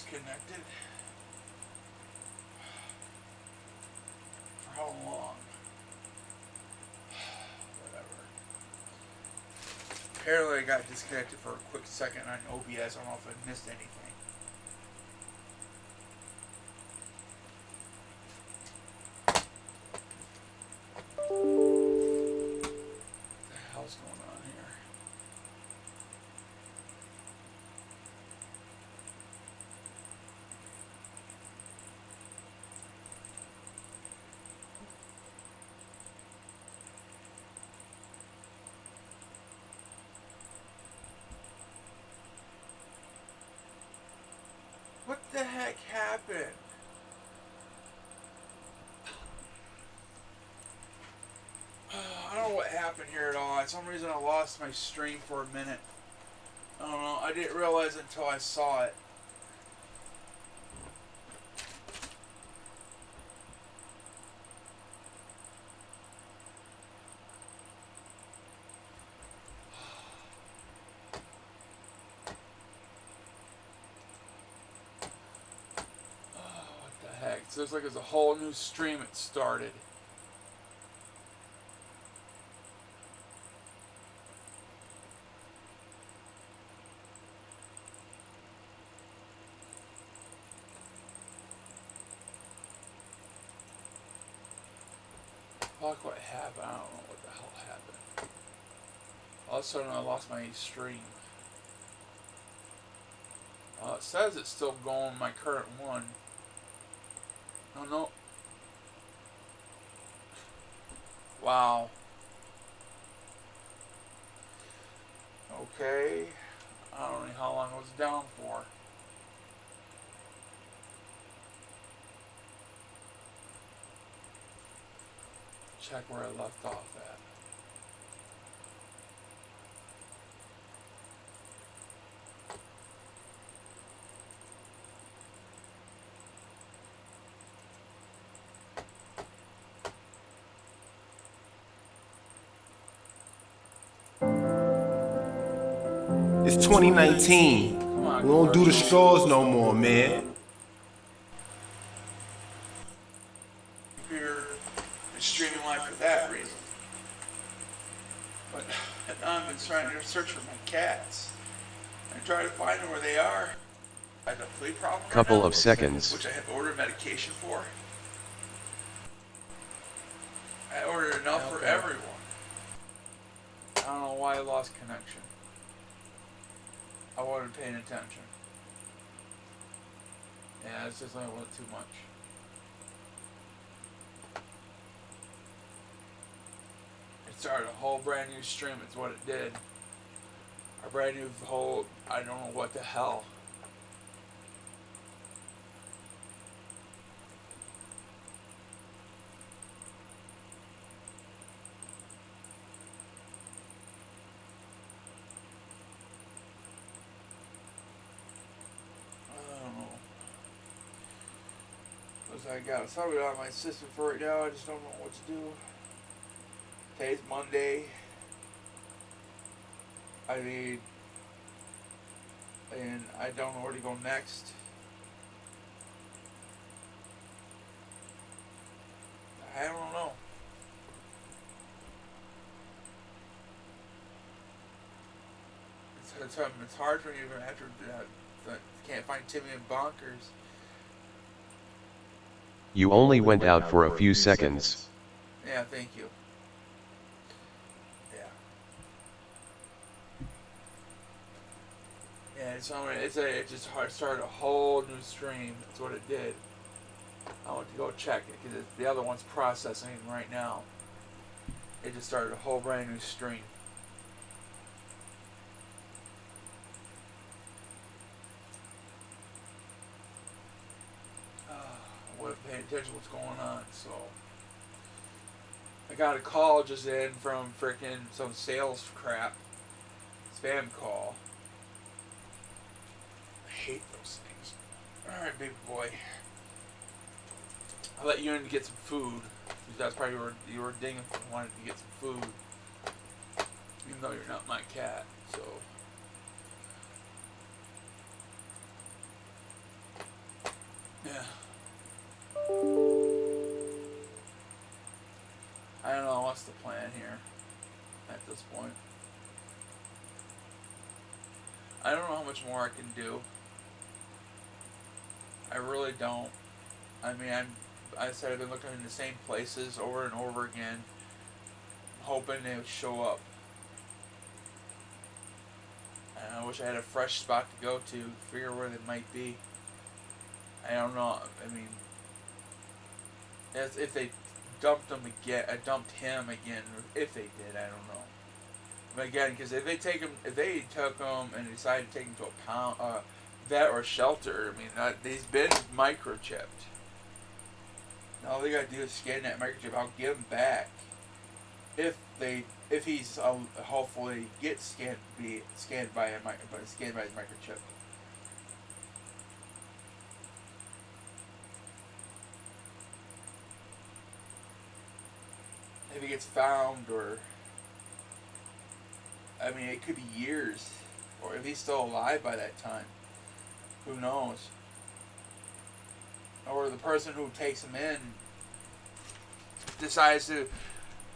disconnected. For how long? Whatever. Apparently I got disconnected for a quick second on OBS. I don't know if I missed anything. What the hell's going on here? What the heck happened? I don't know what happened here at all. For some reason I lost my stream for a minute. I don't know. I didn't realize it until I saw it. What the heck? So it's like there's a whole new stream it started. Fuck, what happened? I don't know what the hell happened. All of a sudden I lost my stream. It says it's still going, my current one. Oh no. Wow. Okay. I don't know how long it was down for. Check where I left off at. It's 2019. We don't do the straws no more, man. Computer is streaming live for that reason. But now I've been trying to search for my cats. I try to find them where they are. I have a flea problem. Couple of seconds. Which I have ordered medication for. I ordered enough for everyone. I don't know why I lost connection. I wasn't paying attention. Yeah, it's just like a little too much. It started a whole brand new stream, it's what it did. A brand new whole, I don't know what the hell. I got something on my system for right now. I just don't know what to do. Today's Monday. And I don't know where to go next. I don't know. It's hard for me even after can't find Timmy and Bonkers. You only went out for a few seconds. Yeah, thank you. Yeah. Yeah, it just started a whole new stream. That's what it did. I went to go check it because the other one's processing right now. It just started a whole brand new stream. Paying attention to what's going on, so I got a call just in from frickin' some sales crap, spam call. I hate those things. Alright, baby boy, I'll let you in to get some food. That's probably where you were dinging for, wanted to get some food, even though you're not my cat, so plan here at this point. I don't know how much more I can do. I really don't. I mean, I said I've been looking in the same places over and over again, hoping they would show up. And I wish I had a fresh spot to go to, figure where they might be. I don't know. I mean, if they dumped him again, him again, or if they did, I don't know. But again, because if they took him and decided to take him to a vet or a shelter, I mean, he's been microchipped. All they gotta do is scan that microchip. I'll give him back. If he's hopefully gets scanned by his microchip. If he gets found, or I mean, it could be years, or if he's still alive by that time, who knows? Or the person who takes him in decides to,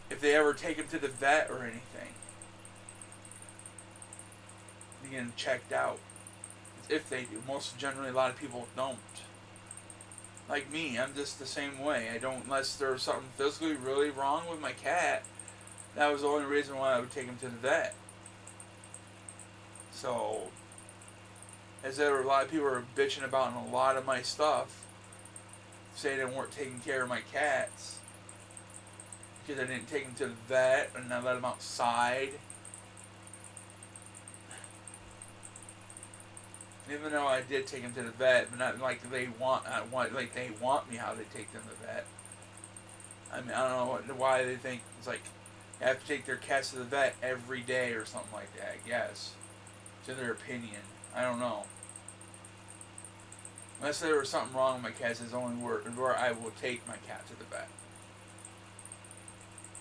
if they ever take him to the vet or anything, to get him checked out. If they do. Most generally, a lot of people don't. Like me, I'm just the same way. I don't, unless there's something physically really wrong with my cat. That was the only reason why I would take him to the vet. So, as there were a lot of people were bitching about a lot of my stuff, saying they weren't taking care of my cats because I didn't take them to the vet and I let them outside. Even though I did take them to the vet, but not like they want me how they take them to the vet. I mean, I don't know why they think it's like they have to take their cats to the vet every day or something like that. I guess it's in their opinion. I don't know. Unless there was something wrong with my cats, is only where I will take my cat to the vet.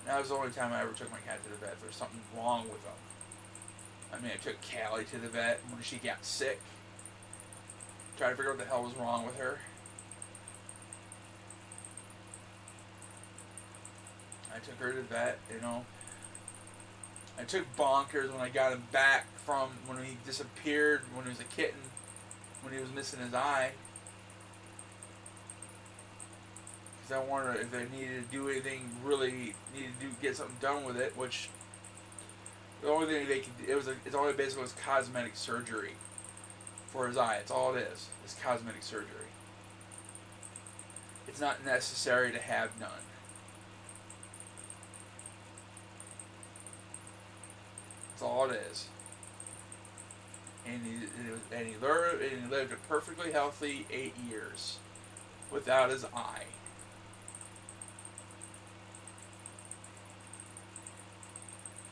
That was the only time I ever took my cat to the vet. There was something wrong with them. I mean, I took Callie to the vet when she got sick. Tried to figure out what the hell was wrong with her. I took her to the vet, you know. I took Bonkers when I got him back from when he disappeared when he was a kitten, when he was missing his eye. Because I wondered if they needed to do anything, really needed to get something done with it, which the only thing they could do, it's only basically was cosmetic surgery for his eye. It's all it is. It's cosmetic surgery. It's not necessary to have none. That's all it is. And he lived a perfectly healthy 8 years without his eye.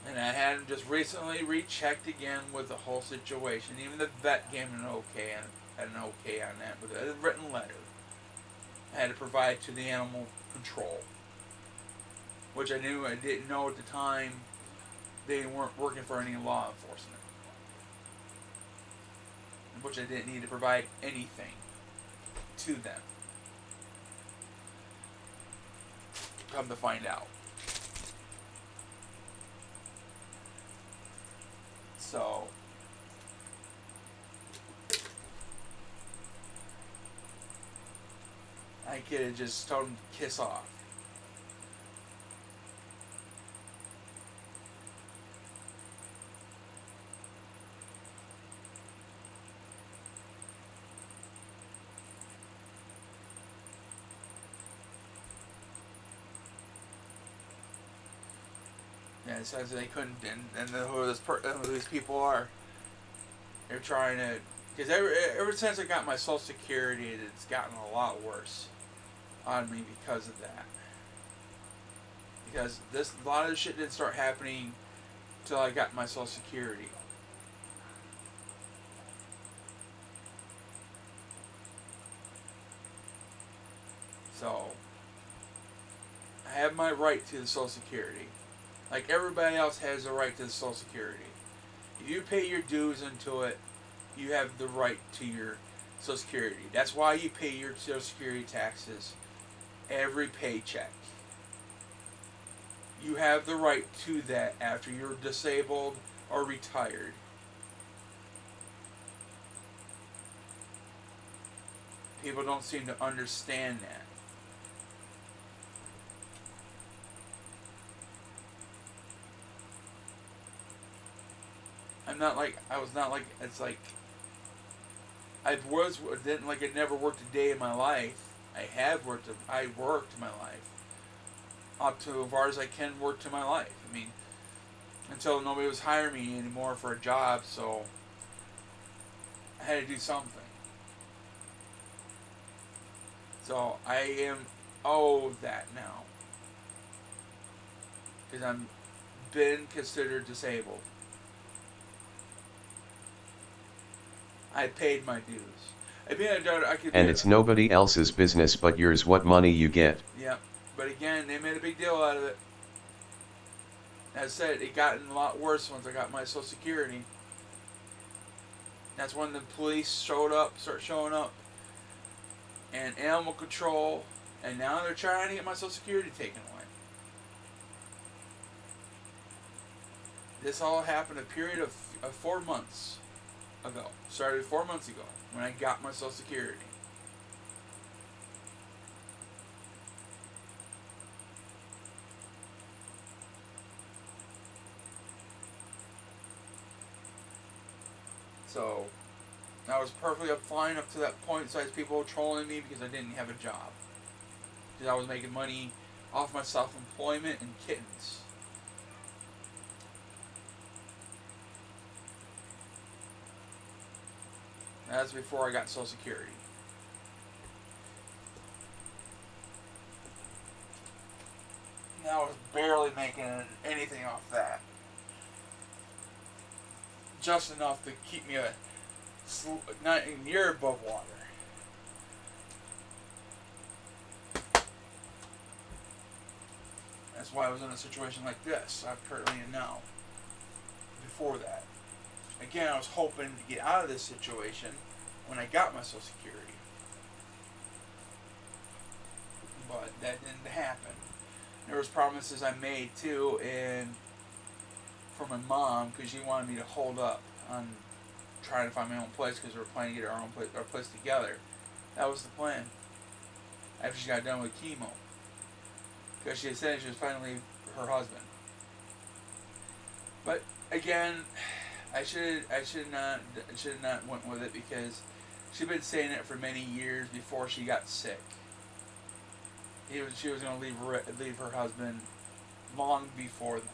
And I had him just recently rechecked again with the whole situation. Even the vet gave him an okay on that with a written letter. I had to provide to the animal control, which I didn't know at the time. They weren't working for any law enforcement, which I didn't need to provide anything to them. Come to find out. So, I could have just told him to kiss off. Yeah, it says they couldn't, and who these people are. They're trying to, because ever since I got my Social Security, it's gotten a lot worse on me because of that. Because a lot of this shit didn't start happening until I got my Social Security. So, I have my right to the Social Security. Like everybody else has the right to the Social Security. If you pay your dues into it, you have the right to your Social Security. That's why you pay your Social Security taxes every paycheck. You have the right to that after you're disabled or retired. People don't seem to understand that. I was not like, it's like, didn't like, I never worked a day in my life. I worked my life. Up to as far as I can work to my life. I mean, until nobody was hiring me anymore for a job, so I had to do something. So I am owed that now. Because I'm been considered disabled. I paid my dues. And it's nobody else's business but yours what money you get. Yeah, but again, they made a big deal out of it. As I said, it got a lot worse once I got my Social Security. That's when the police started showing up, and animal control, and now they're trying to get my Social Security taken away. This all happened a period of 4 months ago. Started 4 months ago when I got my Social Security. So I was perfectly fine up to that point, besides people trolling me because I didn't have a job. Because I was making money off my self-employment and kittens. That's before I got Social Security. And I was barely making anything off that. Just enough to keep me not a year above water. That's why I was in a situation like this I'm currently in now. Before that. Again, I was hoping to get out of this situation when I got my Social Security. But that didn't happen. There was promises I made too, and for my mom, because she wanted me to hold up on trying to find my own place, because we were planning to get our place together. That was the plan. After she got done with chemo, because she had said she was finally her husband. But again, I should not went with it, because she'd been saying it for many years before she got sick. She was going to leave her husband long before that.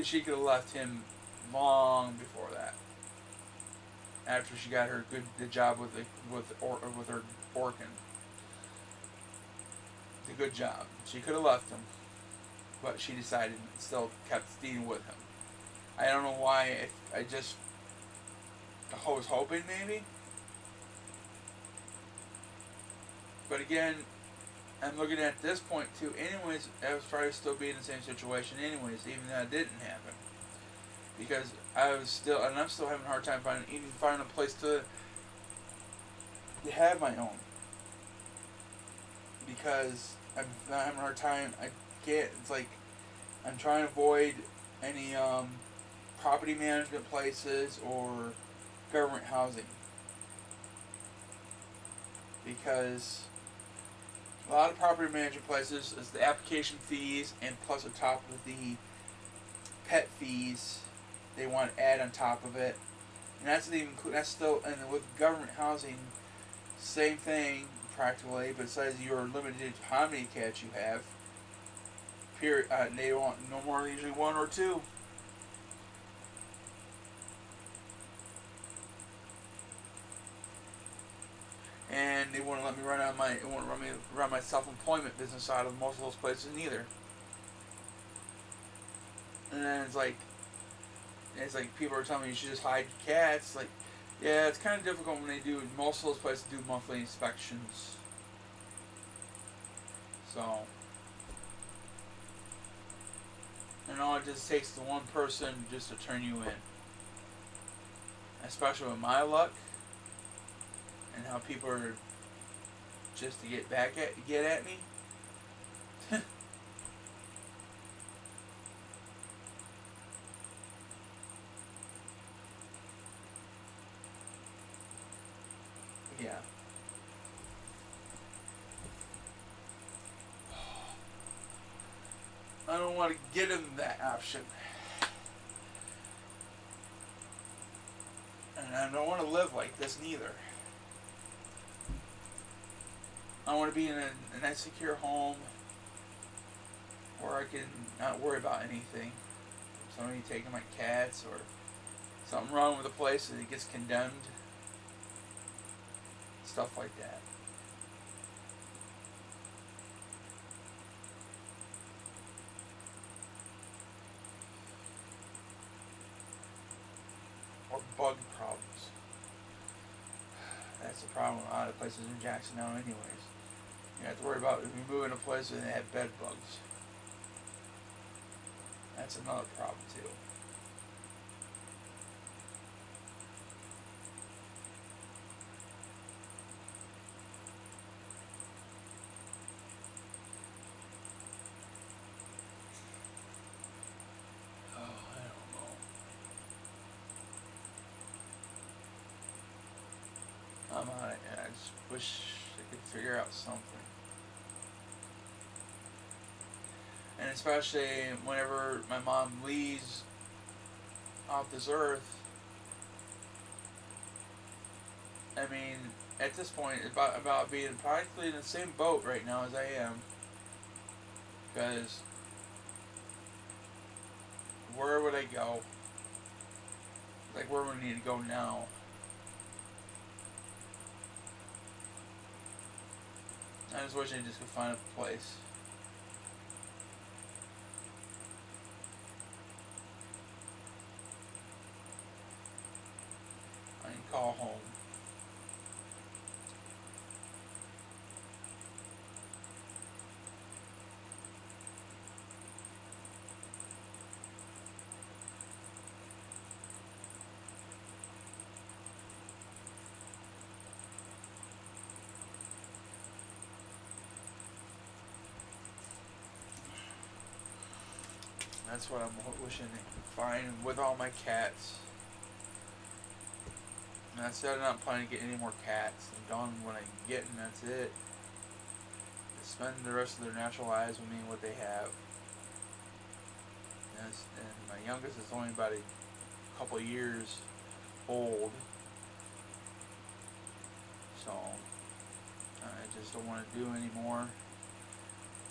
She could have left him long before that. After she got the job with her organ, the good job, she could have left him, but she decided and still kept staying with him. I don't know why. I was hoping maybe, but again, I'm looking at this point too. Anyways, I was probably still be in the same situation. Anyways, even though it didn't happen, because I'm still having a hard time finding a place to have my own. Because I'm having a hard time. It's like I'm trying to avoid any property management places or government housing, because a lot of property management places is the application fees, and plus on top of the pet fees they want to add on top of it, and that's still, and with government housing, same thing practically, but it says you're limited to how many cats you have. Period. They want no more than usually 1 or 2. And they wouldn't let me run my self-employment business out of most of those places neither. And then it's like people are telling me you should just hide your cats. Like, yeah, it's kind of difficult when most of those places do monthly inspections. So, and all it just takes the one person just to turn you in. Especially with my luck, and how people are just to get at me. I don't want to get him that option. And I don't want to live like this neither. I want to be in a nice secure home where I can not worry about anything. Somebody taking my cats or something wrong with the place and it gets condemned. Stuff like that. Or bug problems. That's the problem with a lot of places in Jackson now anyways. You have to worry about if you move in a place and they have bed bugs. That's another problem too. Oh, I don't know. I'm on it, and I just wish I could figure out something. And especially whenever my mom leaves off this earth, I mean, at this point, it's about being practically in the same boat right now as I am. Because where would I go? Like, where would I need to go now? I just wish I just could find a place. I can call home. That's what I'm wishing to find with all my cats. And I said I'm not planning to get any more cats. I'm done when I get, and that's it. They spend the rest of their natural lives with me and what they have. And my youngest is only about a couple years old. So I just don't want to do any more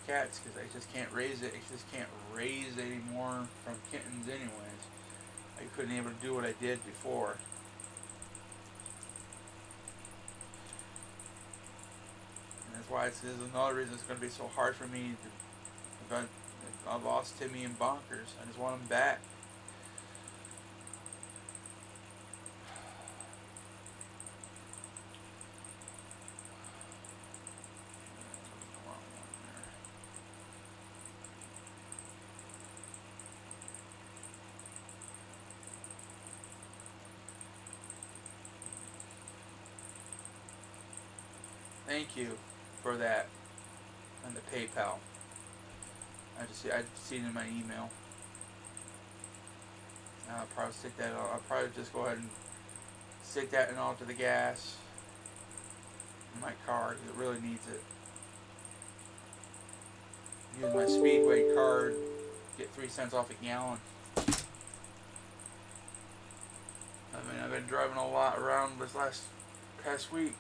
cats because I just can't raise it. I just can't raise anymore from kittens anyways. I couldn't able to do what I did before. And that's why this is another reason it's going to be so hard for me to, if I lost Timmy and Bonkers. I just want them back. Thank you for that and the PayPal. I'd seen in my email. I'll probably stick that. I'll probably just go ahead and stick that in onto the gas in my car because it really needs it. Use my Speedway card, get 3 cents off a gallon. I mean, I've been driving a lot around this past week.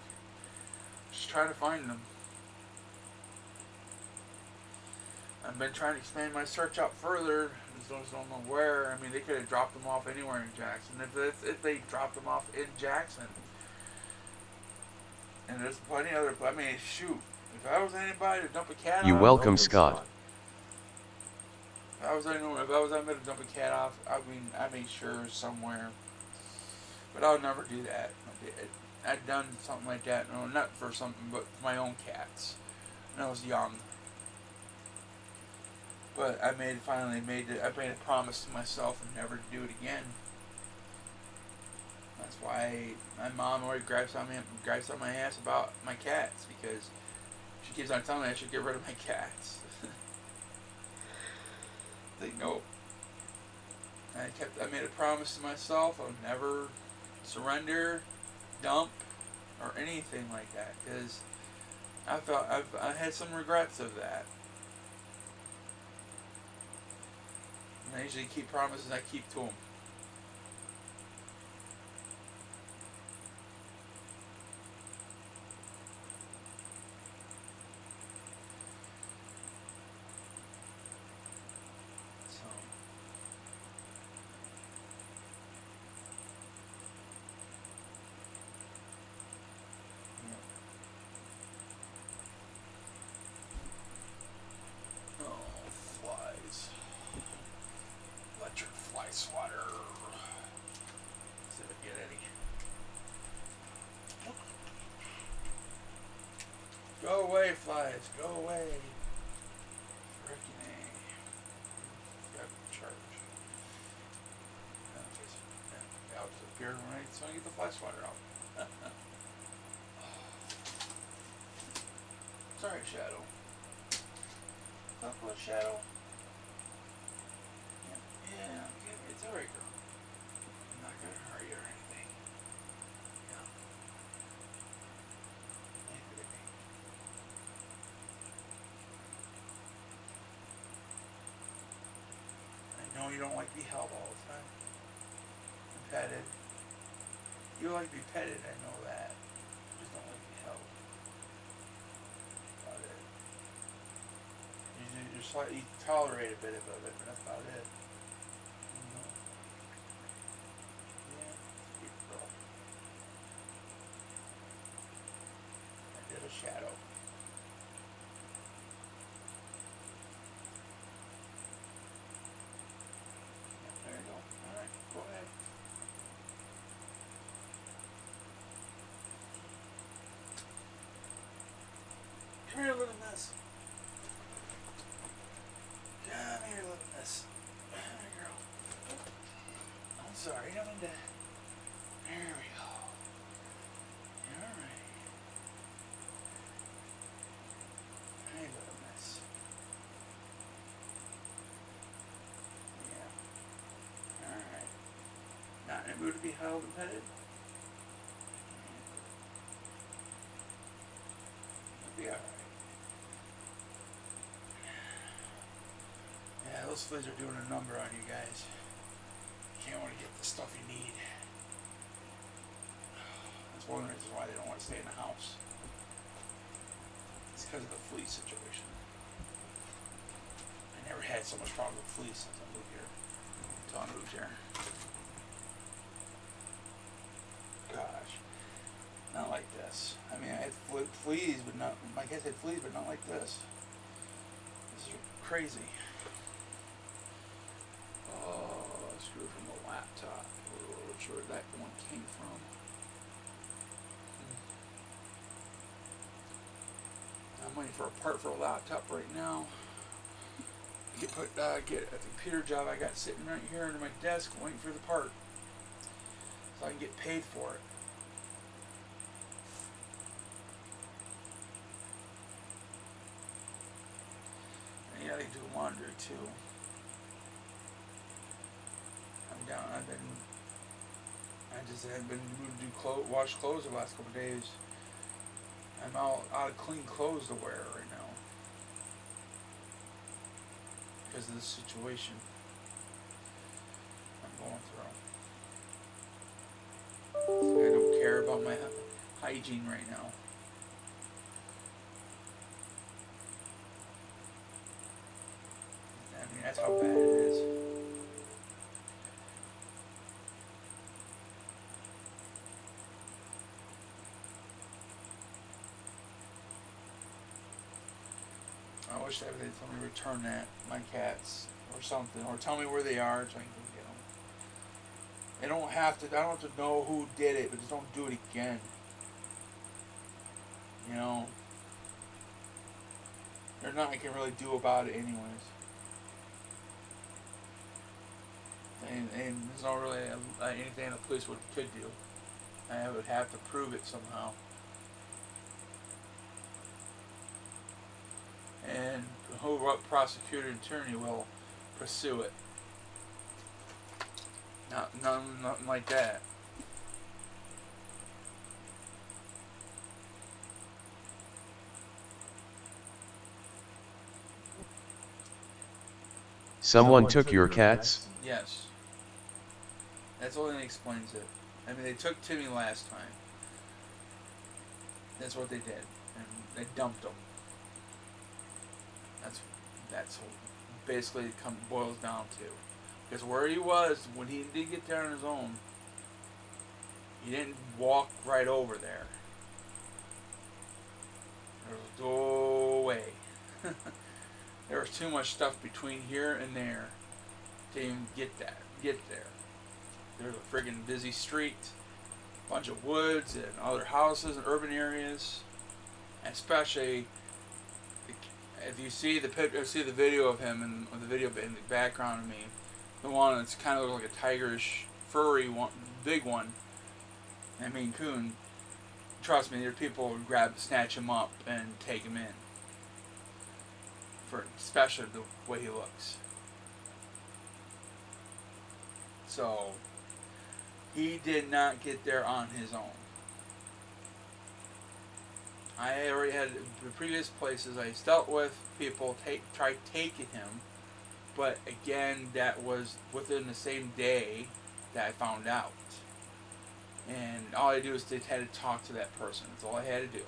Just trying to find them. I've been trying to expand my search out further. Just don't know where. I mean, they could have dropped them off anywhere in Jackson. If they dropped them off in Jackson. And there's plenty of other. I mean, shoot. If I was anybody to dump a cat off. You welcome, Scott. If I was anybody to dump a cat off, I mean, I made sure somewhere. But I would never do that. I'd done something like that, no, not for something, but for my own cats when I was young. But I finally made a promise to myself and never to do it again. That's why my mom always gripes on my ass about my cats, because she keeps on telling me I should get rid of my cats. Like, nope. I made a promise to myself I would never surrender, dump, or anything like that, because I had some regrets of that. I usually keep promises I keep to them. So. Yeah. Oh, flies. Electric fly swatter. See if I get any. Go away, flies. Go away. Frickin' A. Got charge. Yeah, I'll disappear when I get the fly swatter out. Sorry, Shadow. Up with Shadow. Yeah, it's alright, girl. I'm not gonna hurt you or anything. Yeah. I know you don't like to be held all the time. And petted. You like to be petted, I know that. You just don't like to be held. That's about it. You slightly tolerate a bit of it, but that's about it. Yeah, sweet girl. I did a shadow. Yeah, there you go. Alright, go ahead. Come here, little miss. Come here, little miss. Come here, girl. I'm sorry, I mean that. There we go. Alright. Hey, little miss. Yeah. Alright. Not in a mood to be held and petted? It'll be alright. Yeah, those fleas are doing a number on you guys. You can't want to get the stuff you need. That's one of the reasons why they don't want to stay in the house. It's because of the flea situation. I never had so much problem with fleas since I moved here. Until I moved here. Gosh. Not like this. I mean, I had fleas, but not, my kids had fleas, but not like this. This is crazy. Oh, screw from the laptop. Oh, not sure where that one came from. I'm waiting for a part for a laptop right now. Get a computer job I got sitting right here under my desk waiting for the part. So I can get paid for it. And yeah, they do laundry too. I'm down. I just haven't been moved to do wash clothes the last couple of days. I'm out of clean clothes to wear right now because of this situation I'm going through. I don't care about my hygiene right now. I mean, that's how bad it is. I wish they would tell me to return my cats or something, or tell me where they are so I can go get them. They don't have to. I don't have to know who did it, but just don't do it again. You know, there's nothing I can really do about it, anyways. And there's not really anything the police could do. I would have to prove it somehow. And who prosecutor and attorney will pursue it. Nothing like that. Someone took your cats? Yes. That's the only thing that explains it. I mean, they took Timmy last time. That's what they did. And they dumped him. That's what basically it boils down to. Because where he was, when he did get there on his own, he didn't walk right over there. There was no way. There was too much stuff between here and there to even get there. There's a friggin' busy street, bunch of woods and other houses and urban areas, and especially if you see the video of him and the video in the background of me, the one that's kind of like a tigerish, furry one, big one. I mean, Coon. Trust me, there's people who would snatch him up and take him in. Especially the way he looks. So, he did not get there on his own. I already had the previous places I dealt with people tried taking him, but again, that was within the same day that I found out. And all I do is had to talk to that person. That's all I had to do.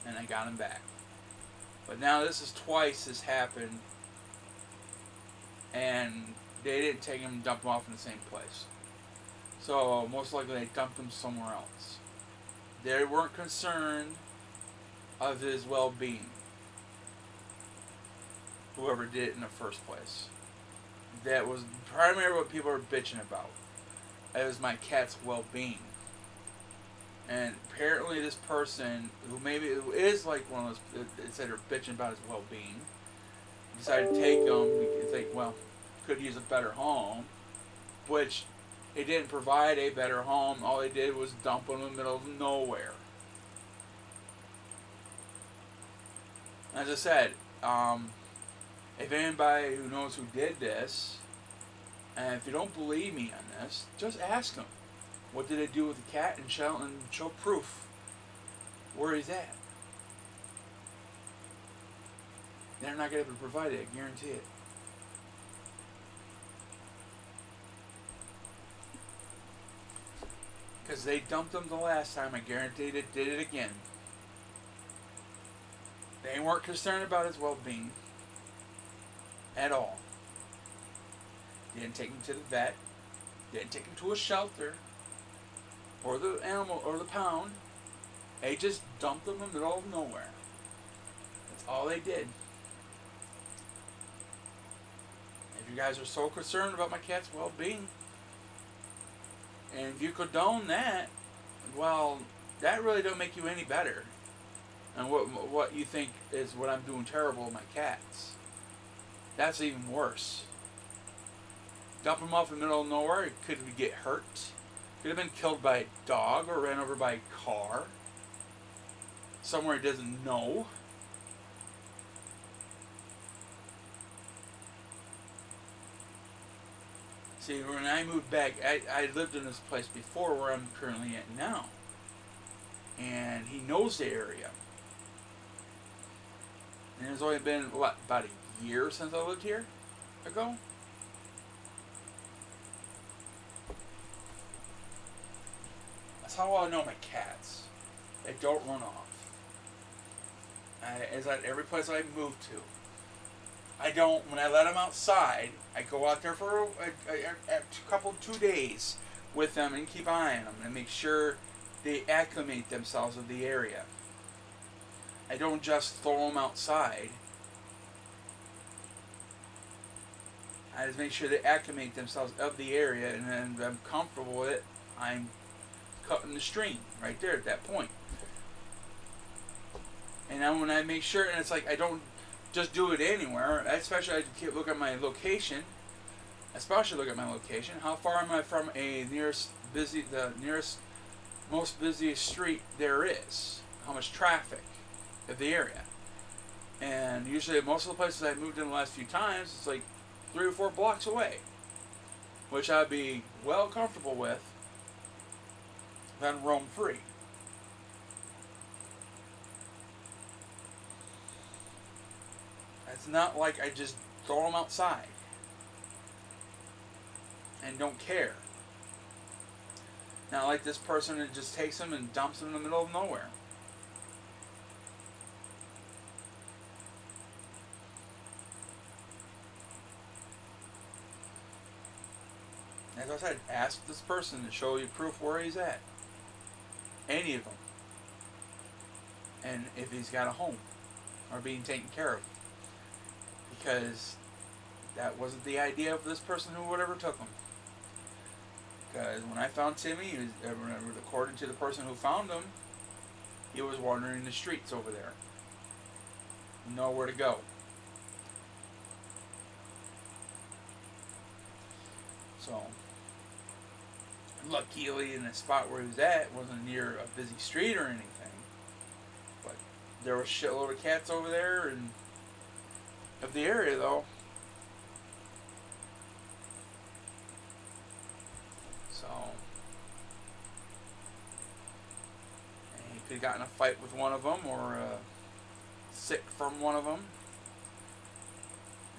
And I got him back. But now this is twice this happened, and they didn't take him and dump him off in the same place. So most likely they dumped him somewhere else. They weren't concerned of his well-being. Whoever did it in the first place. That was primarily what people were bitching about. It was my cat's well-being. And apparently this person, who maybe is like one of those that said they're bitching about his well-being, decided to take him because they, well, could use a better home, which they didn't provide a better home. All they did was dump him in the middle of nowhere. As I said, if anybody who knows who did this, and if you don't believe me on this, just ask them. What did they do with the cat, and show proof where he's at. They're not going to be able to provide it, I guarantee it. Because they dumped him the last time, I guarantee they did it again. They weren't concerned about his well-being at all. They didn't take him to the vet. They didn't take him to a shelter or the animal or the pound. They just dumped him in the middle of nowhere. That's all they did. If you guys are so concerned about my cat's well-being, and if you condone that, well, that really don't make you any better. And what you think is what I'm doing terrible with my cats. That's even worse. Dump him off in the middle of nowhere, it could get hurt. Could have been killed by a dog or ran over by a car. Somewhere he doesn't know. See, when I moved back, I lived in this place before where I'm currently at now. And he knows the area. And it's only been, what, about a year since I lived here ago? That's how I know my cats. They don't run off. It's like every place I move to. I don't, when I let them outside, I go out there for a 2 days with them and keep an eye on them and make sure they acclimate themselves with the area. I don't just throw them outside. I just make sure they acclimate themselves of the area, and then if I'm comfortable with it, I'm cutting the stream right there at that point. And then when I make sure, and it's like I don't just do it anywhere, especially I keep look at my location, how far am I from the nearest most busiest street there is, how much traffic of the area. And usually most of the places I've moved in the last few times, it's like 3 or 4 blocks away, which I'd be well comfortable with if I roam free. It's not like I just throw them outside. and don't care. Not like this person that just takes them and dumps them in the middle of nowhere. As I said, ask this person to show you proof where he's at. Any of them. And if he's got a home or being taken care of. Because that wasn't the idea of this person who whatever took him. Because when I found Timmy, he was, according to the person who found him, he was wandering the streets over there. Nowhere to go. So, luckily in the spot where he was at wasn't near a busy street or anything. But there was a shitload of cats over there and of the area though. So, and he could have gotten a fight with one of them or sick from one of them.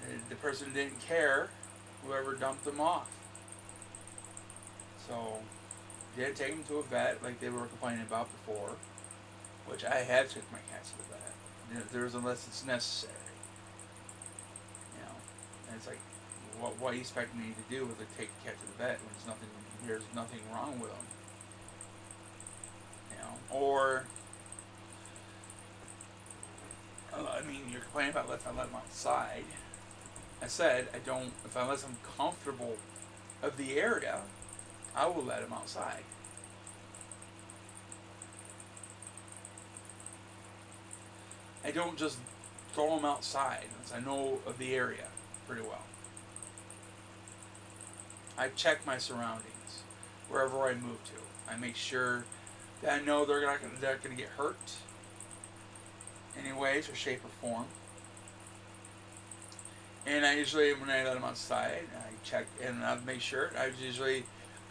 And the person didn't care, whoever dumped them off. So, they had to take him to a vet like they were complaining about before, which I have took my cats to the vet. If there's unless it's necessary. You know, and it's like, what do you expect me to do with it? Take the cat to the vet when there's nothing wrong with them. You know, or I mean, you're complaining about if I let them outside. I said unless I'm comfortable of the area, I will let him outside. I don't just throw him outside unless I know of the area pretty well. I check my surroundings wherever I move to. I make sure that I know they're not going to get hurt in any ways or shape or form. And I usually, when I let them outside, I check and I make sure.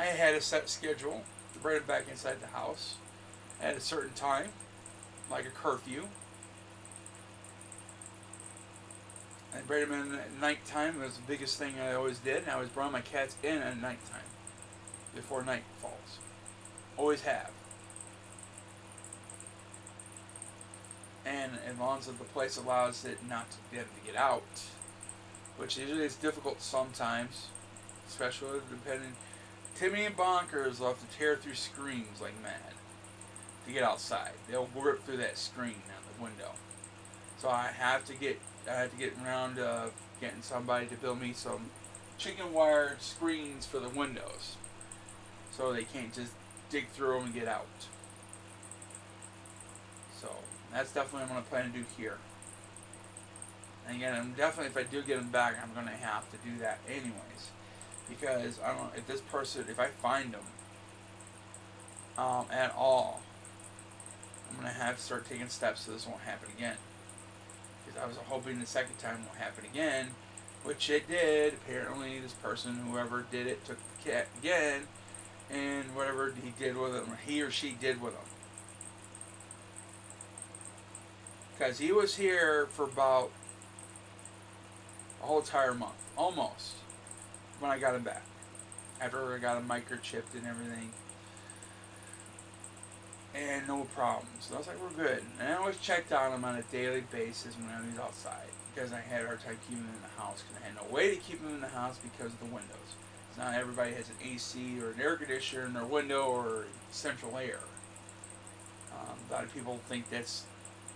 I had a set schedule to bring them back inside the house at a certain time, like a curfew. I bring them in at nighttime. It was the biggest thing I always did. And I always brought my cats in at nighttime, before night falls. Always have. And as long as the place allows it not to be able to get out, which usually is difficult sometimes, especially depending. Timmy and Bonkers love to tear through screens like mad to get outside. They'll rip through that screen out the window. So I have to get around to getting somebody to build me some chicken wire screens for the windows, so they can't just dig through them and get out. So that's definitely what I'm going to plan to do here. And again, I'm definitely, if I do get them back, I'm going to have to do that anyways. Because I don't know if this person, if I find them at all, I'm going to have to start taking steps so this won't happen again. Because I was hoping the second time won't happen again, which it did. Apparently, this person, whoever did it, took the cat again, and whatever he did with him, or he or she did with him. Because he was here for about a whole entire month, almost, when I got him back. After I got him microchipped and everything. And no problems. So I was like, we're good. And I always checked on him on a daily basis when I was outside. Because I had a hard time keeping him in the house. Because I had no way to keep him in the house because of the windows. Not everybody has an AC or an air conditioner in their window or central air. A lot of people think it's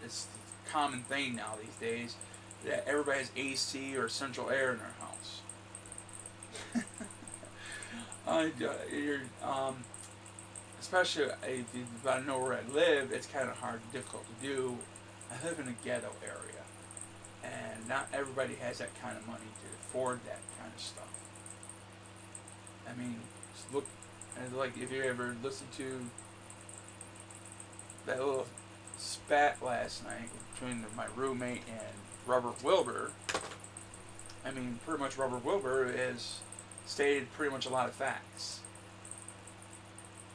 a common thing now these days. That everybody has AC or central air in their house. Especially if you want to know where I live, it's kind of hard and difficult to do. I live in a ghetto area, and not everybody has that kind of money to afford that kind of stuff. I mean, just look, and like if you ever listen to that little spat last night between my roommate and Robert Wilbur. I mean, pretty much Robert Wilbur has stated pretty much a lot of facts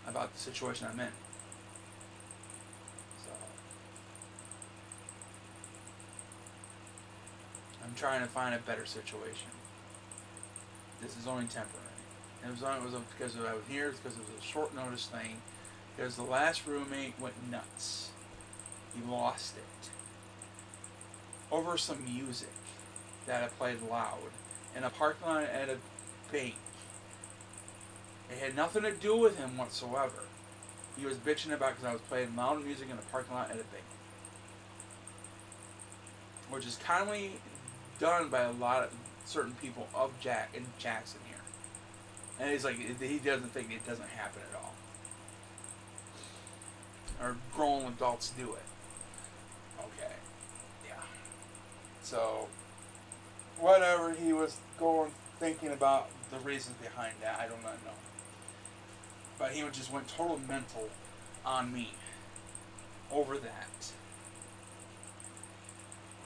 about the situation I'm in. So I'm trying to find a better situation. This is only temporary. It was because I was here, because it was a short notice thing. Because the last roommate went nuts. He lost it over some music that I played loud in a parking lot at a bank. It had nothing to do with him whatsoever. He was bitching about because I was playing loud music in a parking lot at a bank, which is commonly done by a lot of certain people of Jackson here. And he's like, he doesn't think it doesn't happen at all, or grown adults do it. Okay, yeah. So, whatever he was thinking about the reasons behind that, I do not know. But he just went total mental on me over that.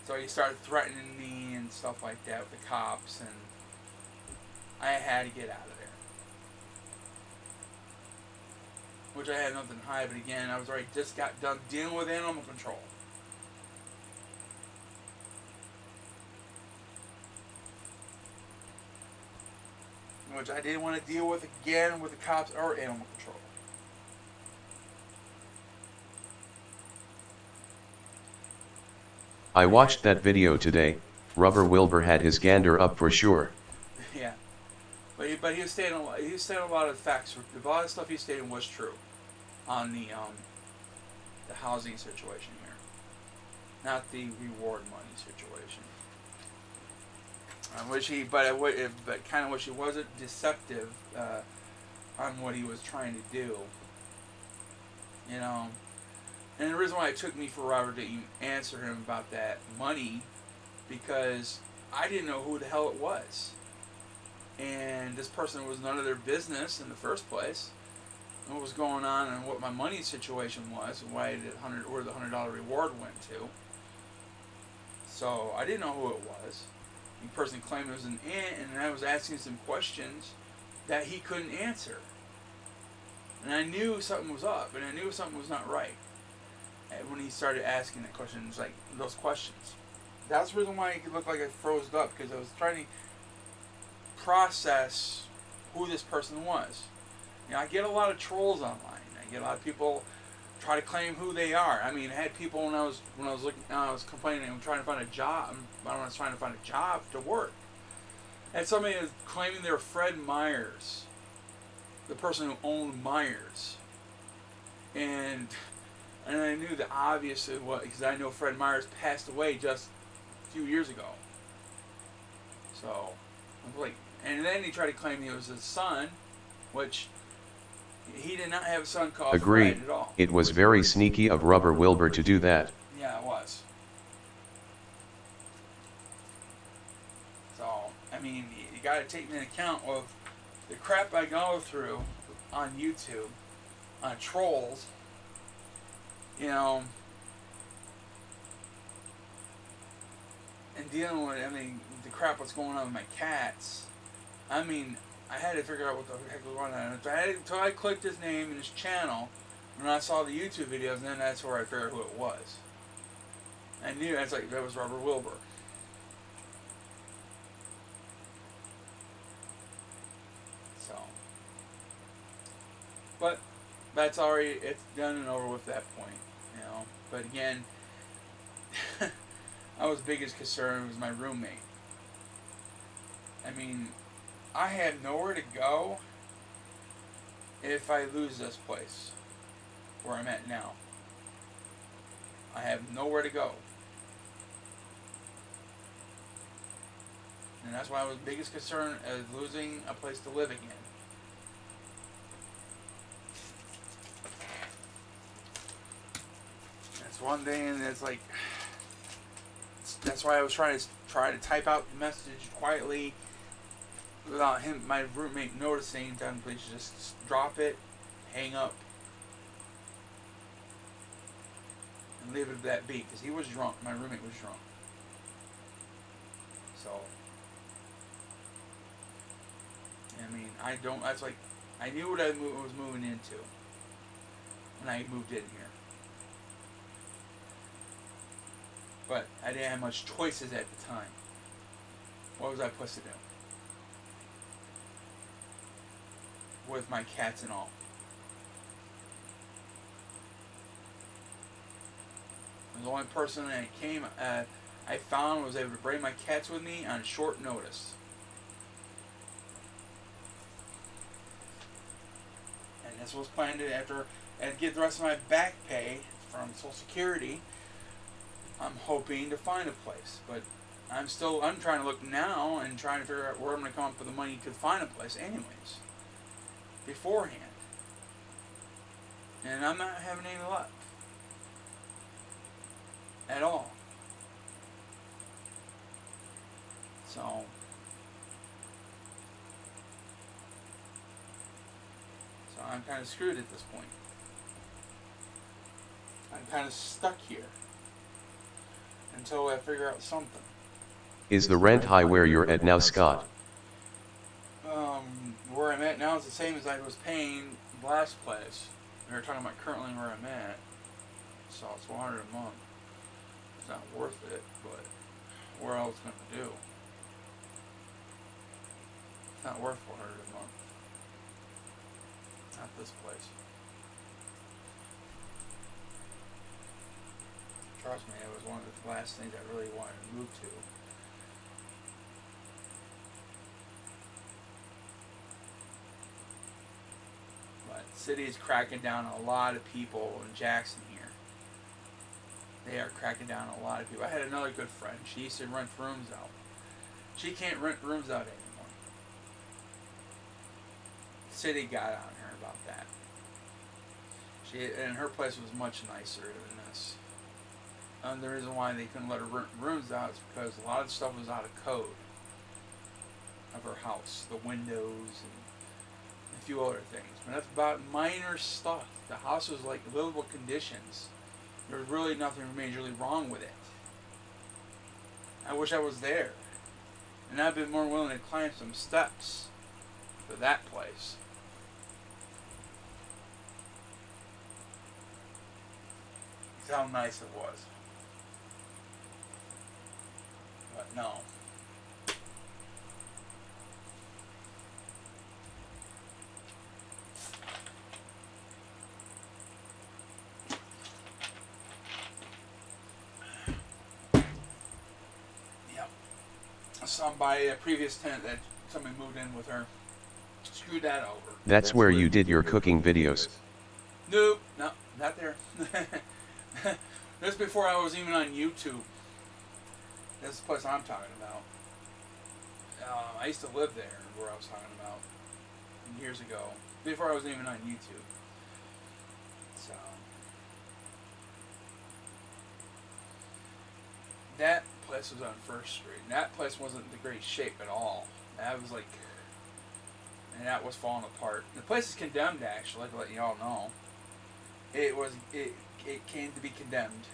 So he started threatening me and stuff like that with the cops, and I had to get out of there. Which I had nothing to hide, but again, I was already just got done dealing with animal control. Which I didn't want to deal with again with the cops or animal control. I watched that video today. Rubber Wilbur had his gander up for sure. Yeah, but he was stating a lot of facts. A lot of stuff he stated was true on the housing situation here, not the reward money situation. But kind of wish he wasn't deceptive on what he was trying to do. You know, and the reason why it took me forever to even answer him about that money, because I didn't know who the hell it was, and this person was none of their business in the first place. And what was going on and what my money situation was, and where the $100 reward went to. So I didn't know who it was. The person claimed it was an aunt, and I was asking some questions that he couldn't answer. And I knew something was up, and I knew something was not right. And when he started asking the questions, like those questions. That's the reason why it looked like I froze up, because I was trying to process who this person was. You know, I get a lot of trolls online. I get a lot of people try to claim who they are. I mean, I had people when I was complaining and trying to find a job. I was trying to find a job to work. And somebody was claiming they were Fred Myers, the person who owned Myers. And I knew that obviously what, because I know Fred Myers passed away just a few years ago. So, I'm like, and then he tried to claim he was his son, which he did not have a son called Agreed. Fred at all. It was very sneaky of Rubber Wilbur to do that. Yeah, it was. So, I mean, you got to take into account of the crap I go through on YouTube, on trolls, you know, and dealing with, I mean, the crap what's going on with my cats. I mean, I had to figure out what the heck was going on. Until I clicked his name and his channel, when I saw the YouTube videos, and then that's where I figured out who it was. I knew, I was like, that was Rubber Wilbur. So, but that's already, it's done and over with that point, you know. But again, I was biggest concern was my roommate. I mean, I have nowhere to go if I lose this place where I'm at now. I have nowhere to go. And that's why I was biggest concern is losing a place to live again. That's one thing, and it's like, that's why I was trying to type out the message quietly without my roommate noticing. Then please just drop it, hang up, and leave it at that be, because he was drunk. My roommate was drunk. So, I mean, that's like, I knew what I was moving into when I moved in here. But I didn't have much choices at the time. What was I supposed to do? with my cats and all. The only person that came, I found was able to bring my cats with me on short notice. And this was planned to after and get the rest of my back pay from Social Security. I'm hoping to find a place, but I'm trying to look now and trying to figure out where I'm going to come up with the money to find a place anyways, beforehand. And I'm not having any luck at all. So I'm kind of screwed at this point. I'm kind of stuck here until I figure out something. Is the rent high where you're at now, Scott? Where I'm at now is the same as I was paying last place. We were talking about currently where I'm at. So it's $100 a month. It's not worth it, but where else going to do? It's not worth $400 a month. Not this place. Trust me, it was one of the last things I really wanted to move to. But the city is cracking down on a lot of people in Jackson here. They are cracking down on a lot of people. I had another good friend. She used to rent rooms out. She can't rent rooms out anymore. The city got on her about that. And her place was much nicer than this. And the reason why they couldn't let her rent rooms out is because a lot of stuff was out of code of her house. The windows and a few other things. But that's about minor stuff. The house was like livable conditions. There was really nothing majorly wrong with it. I wish I was there. And I'd been more willing to climb some steps for that place. That's how nice it was. But no. By a previous tenant that somebody moved in with her. Screwed that over. That's where you did your cooking videos. Nope, no, not there. This before I was even on YouTube. This is the place I'm talking about. I used to live there where I was talking about years ago. Before I was even on YouTube. So that place was on First Street. And that place wasn't in great shape at all. That was like, and that was falling apart. The place is condemned, actually, to let you all know. It came to be condemned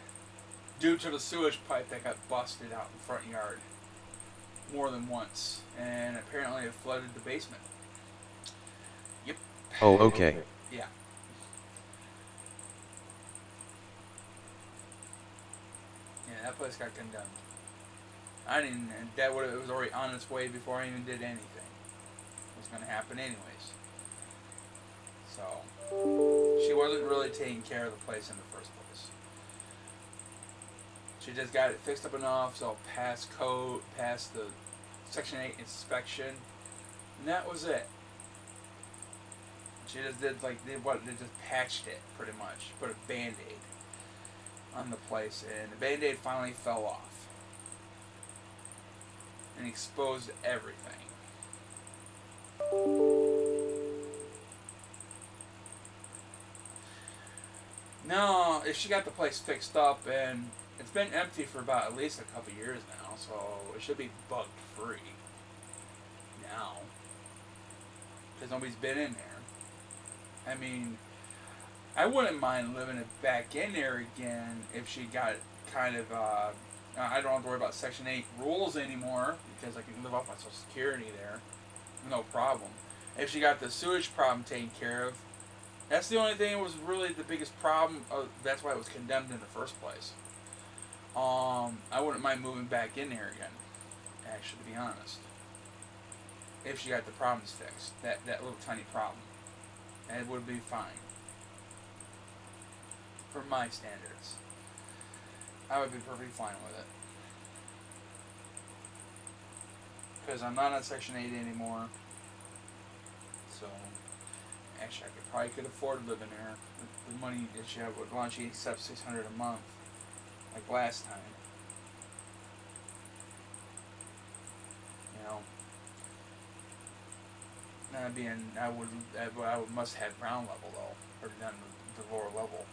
due to the sewage pipe that got busted out in the front yard more than once, and apparently it flooded the basement. Yep. Oh, okay. Yeah. Yeah, that place got condemned. I didn't. It was already on its way before I even did anything. It was going to happen anyways. So she wasn't really taking care of the place in the first place. She just got it fixed up enough so it passed code, passed the Section 8 inspection, and that was it. She just did they just patched it pretty much, put a Band-Aid on the place, and the Band-Aid finally fell off. And exposed everything. Now, if she got the place fixed up, and it's been empty for about at least a couple years now, so it should be bug free now, because nobody's been in there. I mean, I wouldn't mind living it back in there again if she got kind of. I don't have to worry about Section 8 rules anymore because I can live off my Social Security there. No problem. If she got the sewage problem taken care of, that's the only thing that was really the biggest problem. That's why it was condemned in the first place. I wouldn't mind moving back in there again, actually, to be honest. If she got the problems fixed. That little tiny problem. And it would be fine. For my standards. I would be perfectly fine with it. Because I'm not on Section 8 anymore. So, actually, I could afford living there. The money that she had would launch except $600 a month, like last time. You know, that being, I would must have ground level though, or down the lower level.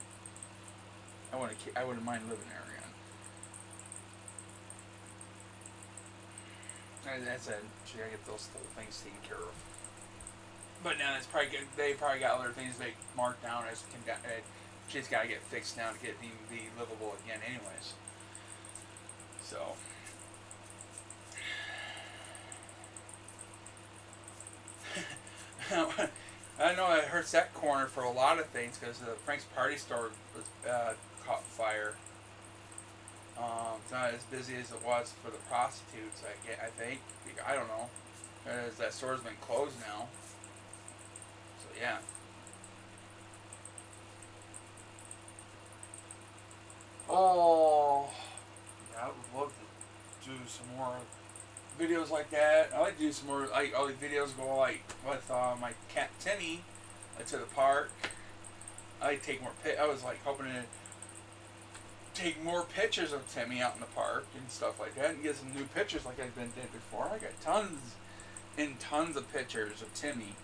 I wouldn't mind living there again. As I said, she gotta get those little things taken care of. But now it's probably they probably got other things they marked down as she's got to get fixed now to get it be livable again, anyways. So. I know it hurts that corner for a lot of things because Frank's Party Store was caught fire. It's not as busy as it was for the prostitutes. I think I don't know because that store's been closed now. So yeah. Oh, yeah, I would love to do some more videos like that. I like to do some more all the videos go like with my cat Timmy to the park. I like to take more I was like hoping to take more pictures of Timmy out in the park and stuff like that and get some new pictures like I've been did before. I got tons and tons of pictures of Timmy.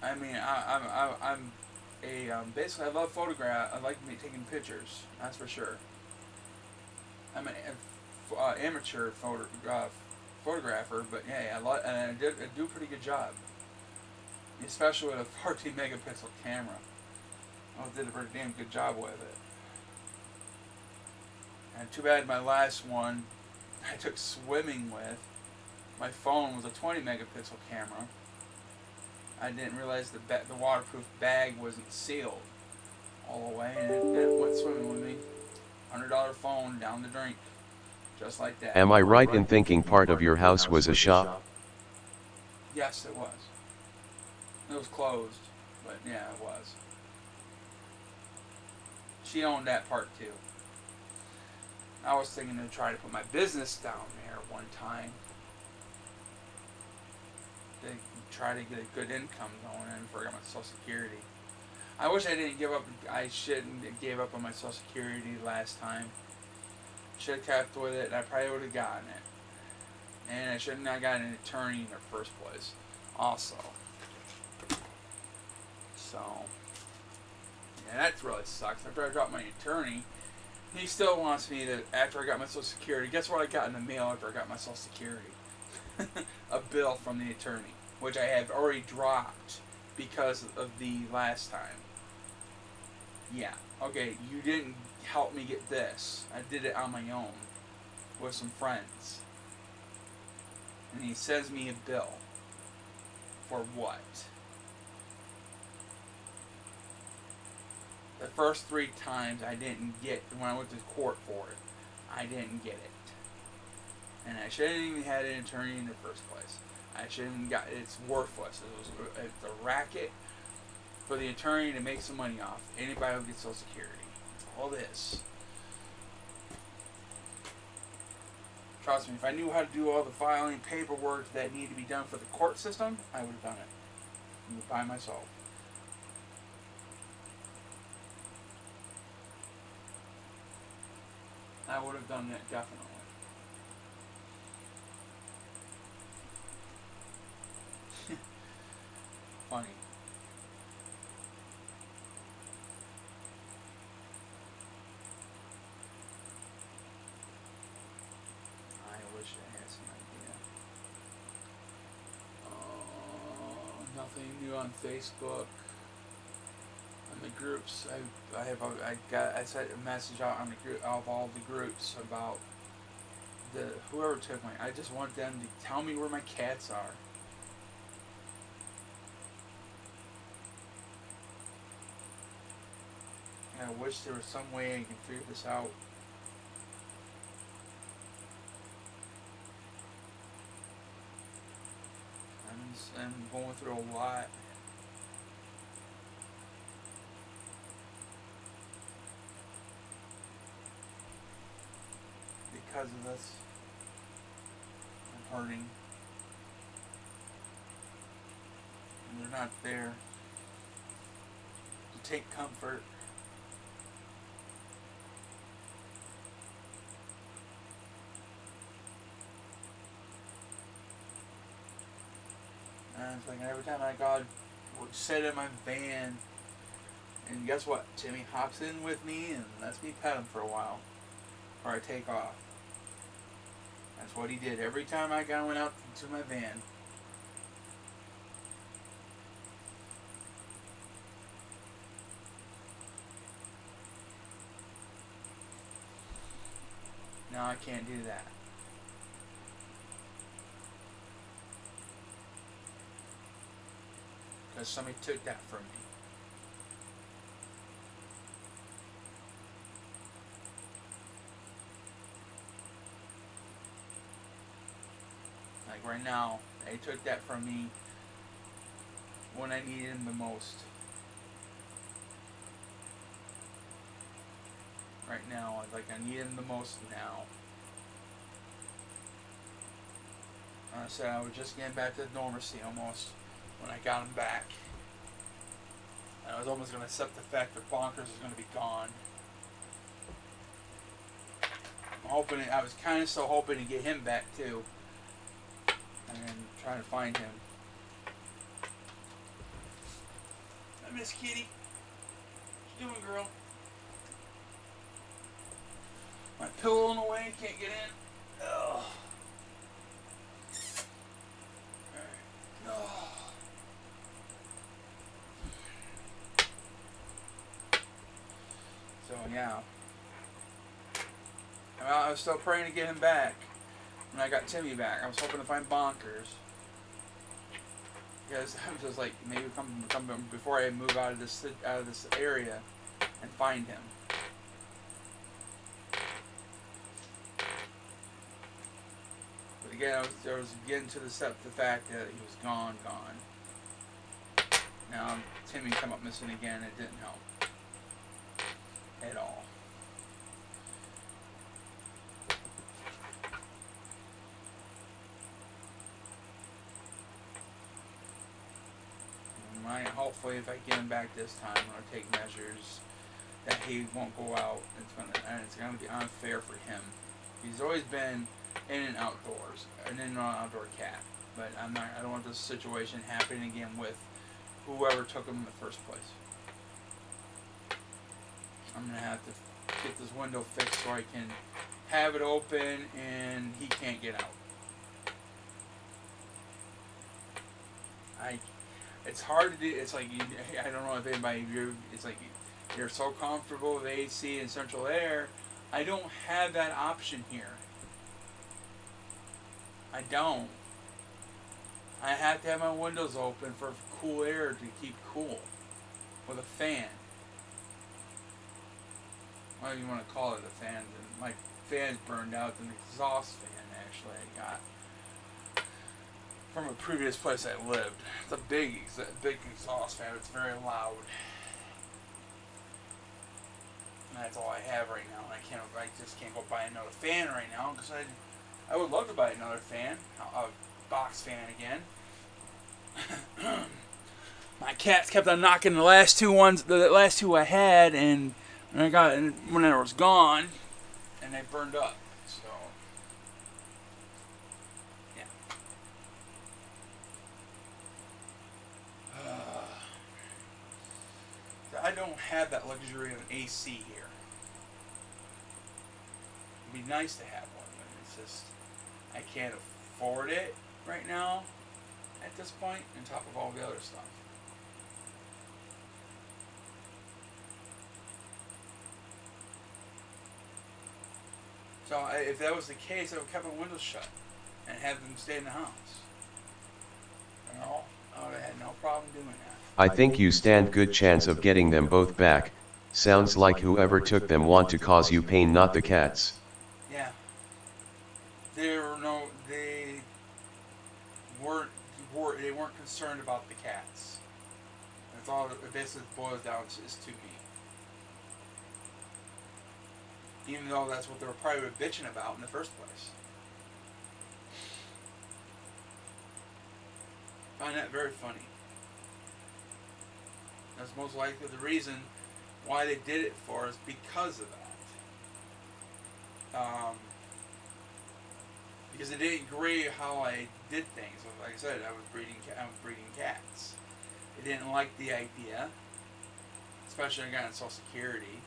I mean, I'm basically I love photograph. I like taking pictures. That's for sure. I'm an amateur photographer, but yeah, I do a pretty good job, especially with a 14 megapixel camera. I did a pretty damn good job with it. And too bad my last one I took swimming with. My phone was a 20 megapixel camera. I didn't realize the waterproof bag wasn't sealed all the way, and it went swimming with me. $100 phone down the drink, just like that. Am I right in thinking part of your house was a shop? Yes, it was. It was closed, but yeah, it was. She owned that part too. I was thinking to try to put my business down there one time. To try to get a good income going in before I got my Social Security. I wish I didn't give up. I shouldn't have gave up on my Social Security last time. Should have kept with it. I probably would have gotten it. And I shouldn't have gotten an attorney in the first place. Also. So. Yeah, that really sucks. After I dropped my attorney, he still wants me to, after I got my Social Security, guess what I got in the mail after I got my Social Security? A bill from the attorney, which I have already dropped because of the last time. Yeah, okay, you didn't help me get this. I did it on my own with some friends. And he sends me a bill. For what? The first 3 times I didn't get, when I went to court for it, I didn't get it. And I shouldn't even had an attorney in the first place. I shouldn't have got, it's worthless. It's a racket for the attorney to make some money off. Anybody who gets Social Security. It's all this. Trust me, if I knew how to do all the filing paperwork that needed to be done for the court system, I would have done it. By myself. I would have done that, definitely. Funny. I wish I had some idea. Nothing new on Facebook. On the groups, I sent a message out on the group of all the groups about whoever took my. I just want them to tell me where my cats are. I wish there was some way I can figure this out. I'm going through a lot. because of this. I'm hurting. And they're not there to take comfort. And it's like every time I would sit in my van, and guess what? Timmy hops in with me and lets me pet him for a while before I take off. That's what he did every time I went out to my van. Now I can't do that. Because somebody took that from me. Like right now, they took that from me when I needed him the most. Right now, like I need him the most now. I said I was just getting back to normalcy almost when I got him back. And I was almost going to accept the fact that Bonkers is going to be gone. I was kind of still hoping to get him back too. And trying to find him. I miss Kitty. What you doing, girl? My pillow in the way, can't get in. Ugh. Alright. Oh. So yeah. I was still praying to get him back. When I got Timmy back, I was hoping to find Bonkers. Because I was just like, maybe come before I move out of this area and find him. But again, I was getting to the fact that he was gone. Now Timmy come up missing again. It didn't help at all. Hopefully, if I get him back this time, I'm gonna take measures that he won't go out. It's gonna be unfair for him. He's always been in and outdoors, an in and outdoor cat. But I don't want this situation happening again with whoever took him in the first place. I'm gonna have to get this window fixed so I can have it open and he can't get out. It's hard to do. It's like I don't know if anybody. It's like you're so comfortable with AC and central air. I don't have that option here. I don't. I have to have my windows open for cool air to keep cool with a fan. What do you want to call it? A fan? My fan's burned out. It's an exhaust fan actually I got from a previous place I lived. It's a big exhaust fan. It's very loud. And that's all I have right now. I just can't go buy another fan right now because I would love to buy another fan, a box fan again. My cats kept on knocking the last two I had, and when I was gone, and they burned up. So. I don't have that luxury of an AC here. It'd be nice to have one, but it's just I can't afford it right now at this point, on top of all the other stuff. So if that was the case, I would have kept my windows shut and have them stay in the house. You know, I would have had no problem doing that. I think you stand good chance of getting them both back. Sounds like whoever took them want to cause you pain, not the cats. Yeah. They weren't concerned about the cats. That's all it basically boils down to, is to me. Even though that's what they were probably bitching about in the first place. I find that very funny. That's most likely the reason why they did it for is because of that. Because they didn't agree how I did things. Like I said, I was breeding cats. They didn't like the idea, especially when I got on Social Security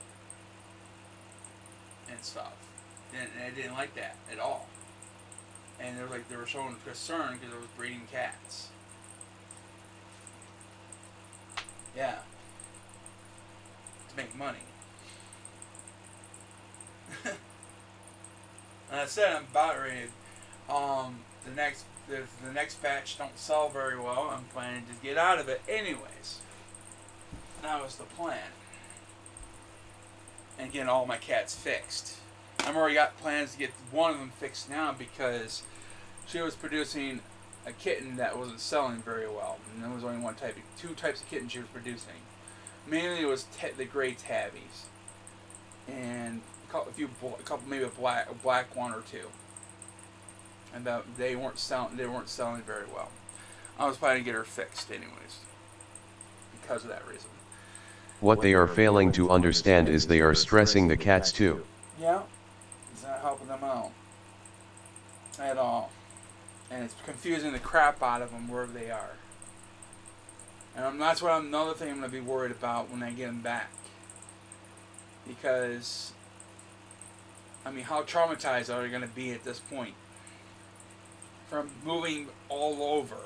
and stuff. And I didn't like that at all. And they were showing concern because I was breeding cats. Yeah. To make money. And I said I'm about ready. The next batch don't sell very well. I'm planning to get out of it anyways. That was the plan. And getting all my cats fixed. I've already got plans to get one of them fixed now because she was producing a kitten that wasn't selling very well. And there was only two types of kittens she was producing. Mainly it was the gray tabbies. And a couple maybe a black one or two. And they weren't selling very well. I was planning to get her fixed anyways. Because of that reason. What they are failing to understand is they are stressing the cats too. Yeah. It's not helping them out. At all. And it's confusing the crap out of them wherever they are. And that's another thing I'm going to be worried about when I get them back. Because, I mean, how traumatized are they going to be at this point? From moving all over.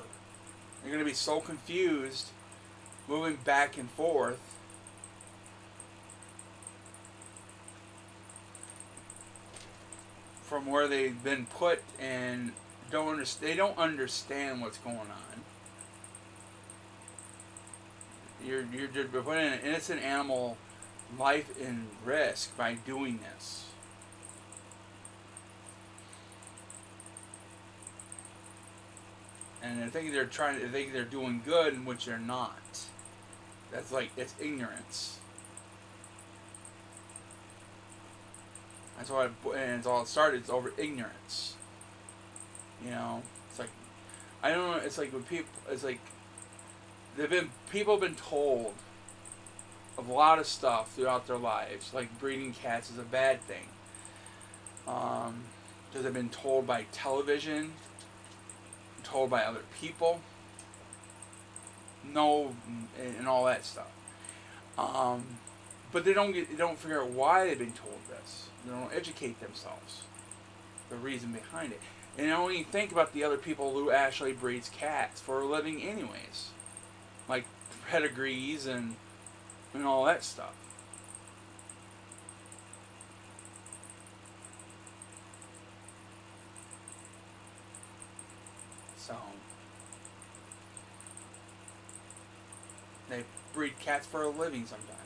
They're going to be so confused, moving back and forth. From where they've been put and they don't understand what's going on. You're putting an innocent animal life in risk by doing this. And they think they're doing good, in which they're not. It's ignorance. That's why, and it's all it started. It's over ignorance. You know, it's like, I don't know. It's like when people, it's like people have been told of a lot of stuff throughout their lives, like breeding cats is a bad thing. Because they've been told by television, told by other people, and all that stuff. But they don't figure out why they've been told this. They don't educate themselves. The reason behind it. And they don't even think about the other people who actually breeds cats for a living anyways. Like pedigrees and all that stuff. So they breed cats for a living sometimes.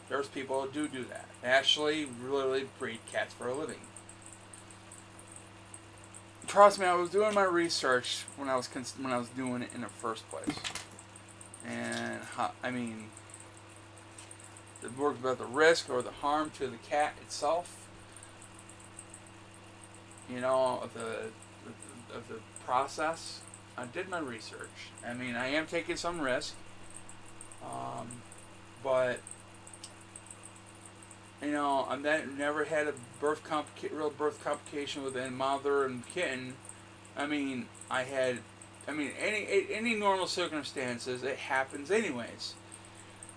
There's people who do that. They actually literally breed cats for a living. Trust me, I was doing my research when I was doing it in the first place, and the work about the risk or the harm to the cat itself. You know, of the process. I did my research. I mean, I am taking some risk, but you know, I've never had a real birth complication with a mother and kitten. I mean, any normal circumstances, it happens anyways.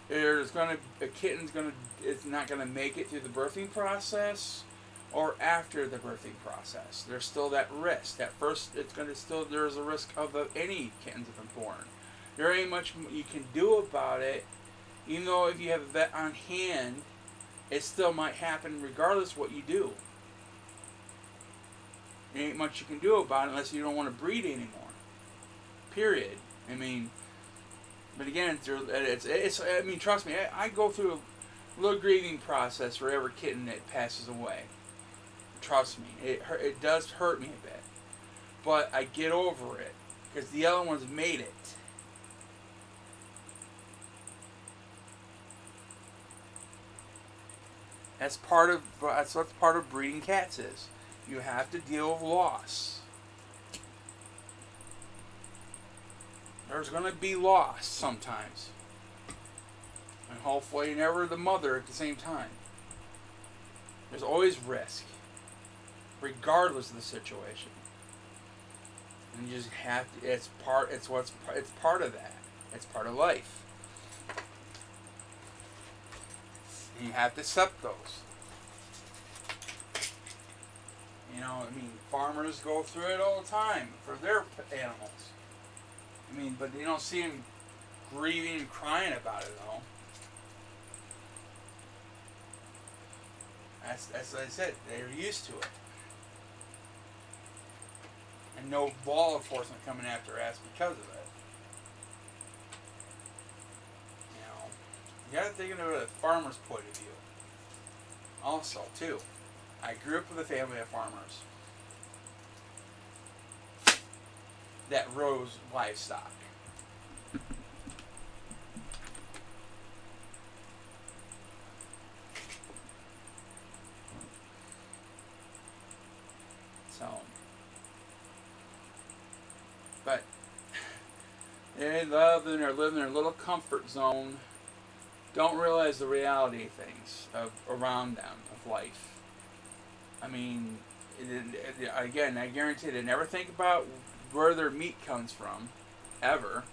It's not gonna make it through the birthing process, or after the birthing process. There's still that risk. There's a risk of any kittens that have been born. There ain't much you can do about it, even though if you have a vet on hand. It still might happen regardless of what you do. There ain't much you can do about it unless you don't want to breed anymore. Period. I mean, but again, I mean, trust me, I go through a little grieving process for every kitten that passes away. Trust me, it does hurt me a bit. But I get over it because the other ones made it. That's what part of breeding cats is. You have to deal with loss. There's going to be loss sometimes. And hopefully never the mother at the same time. There's always risk, regardless of the situation. And you just have to, it's part of that. It's part of life. And you have to accept those. You know, I mean, farmers go through it all the time for their animals. I mean, but you don't see them grieving and crying about it, though. That's what I said. They're used to it. And no law enforcement coming after us because of it. You know, you got to think of it from a farmer's point of view. Also, too, I grew up with a family of farmers that rose livestock. So, but they love and they're living in their little comfort zone. Don't realize the reality of things around them, of life. I mean, again, I guarantee they never think about where their meat comes from, ever.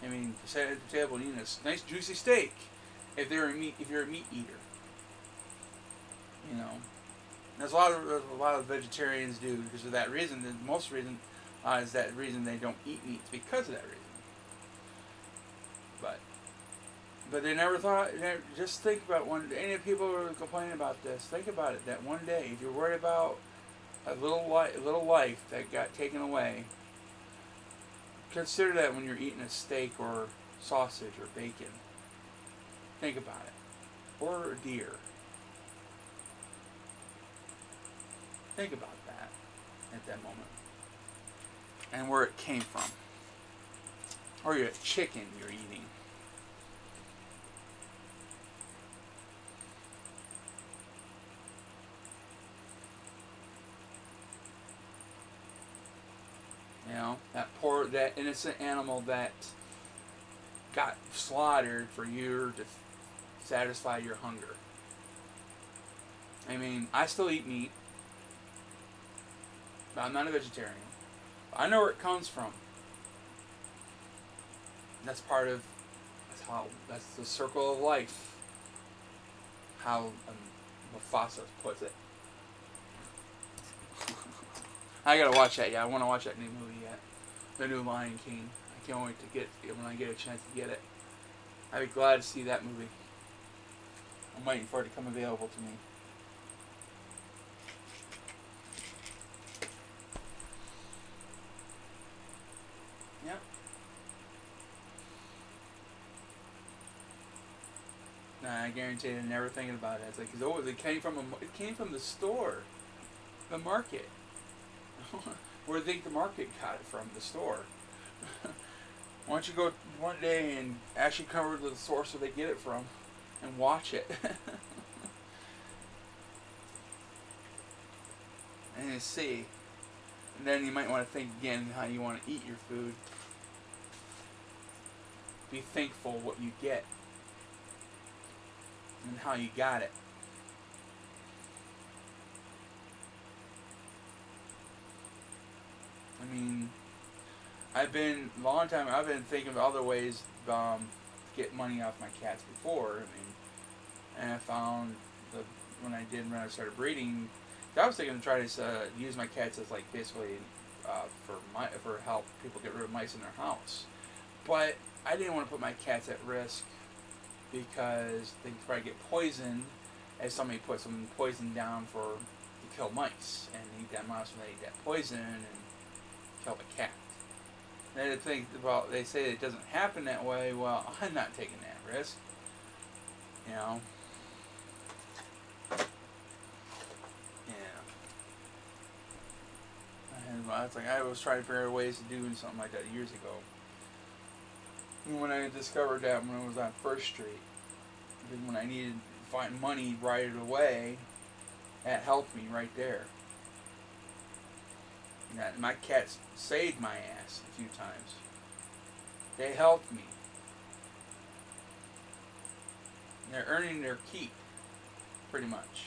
I mean, sitting at the table and eating a nice juicy steak, if you're a meat eater, you know, there's a lot of vegetarians do because of that reason. The most reason is that reason they don't eat meat because of that reason. But they never thought. Just think about any people who are complaining about this. Think about it. That one day, if you're worried about a little life that got taken away, consider that when you're eating a steak or sausage or bacon. Think about it. Or a deer. Think about that at that moment. And where it came from. Or your chicken you're eating. You know, that innocent animal that got slaughtered for you to satisfy your hunger. I mean, I still eat meat, but I'm not a vegetarian. I know where it comes from. That's that's the circle of life. How Mufasa puts it. I gotta watch that. Yeah, I want to watch that new movie yet. The new Lion King. I can't wait to get it when I get a chance to get it. I'd be glad to see that movie. I'm waiting for it to come available to me. Yep. Nah, I guarantee you, never thinking about it. It's like it came from the store, the market. Where do you think the market got it from? The store. Why don't you go one day and actually cover the source where they get it from and watch it. And you see. And then you might want to think again how you want to eat your food. Be thankful what you get. And how you got it. I mean, I've been thinking of other ways to get money off my cats before. I mean, and I found when I started breeding, I was thinking to try to use my cats as like basically for help people get rid of mice in their house. But I didn't want to put my cats at risk because they could probably get poisoned if somebody put some poison down to kill mice and eat that mouse and they eat that poison and kill the cat. And I think about, they say it doesn't happen that way. Well, I'm not taking that risk. You know. Yeah. And I was trying to figure out ways to do something like that years ago. And when I discovered that when I was on First Street, when I needed find money right away, that helped me right there. And my cats saved my ass a few times. They helped me. They're earning their keep, pretty much.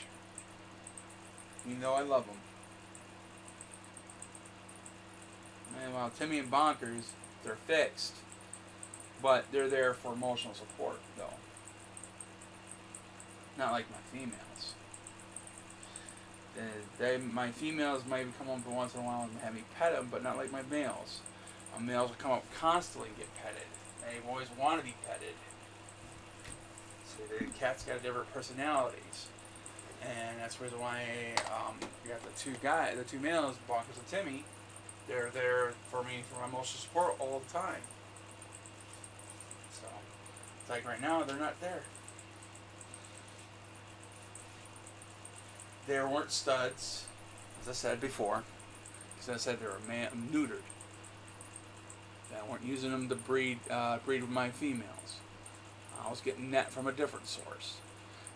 Even though I love them. And while Timmy and Bonkers, they're fixed, but they're there for emotional support, though. Not like my females. My females might come up once in a while and have me pet them, but not like my males. My males will come up constantly and get petted. They always want to be petted. See, the cats got different personalities, and that's the reason why you got the two males, Bonkers and Timmy. They're there for me for my emotional support all the time. So, it's like right now they're not there. They weren't studs, as I said before. Because I said they were neutered. I weren't using them to breed with my females. I was getting that from a different source.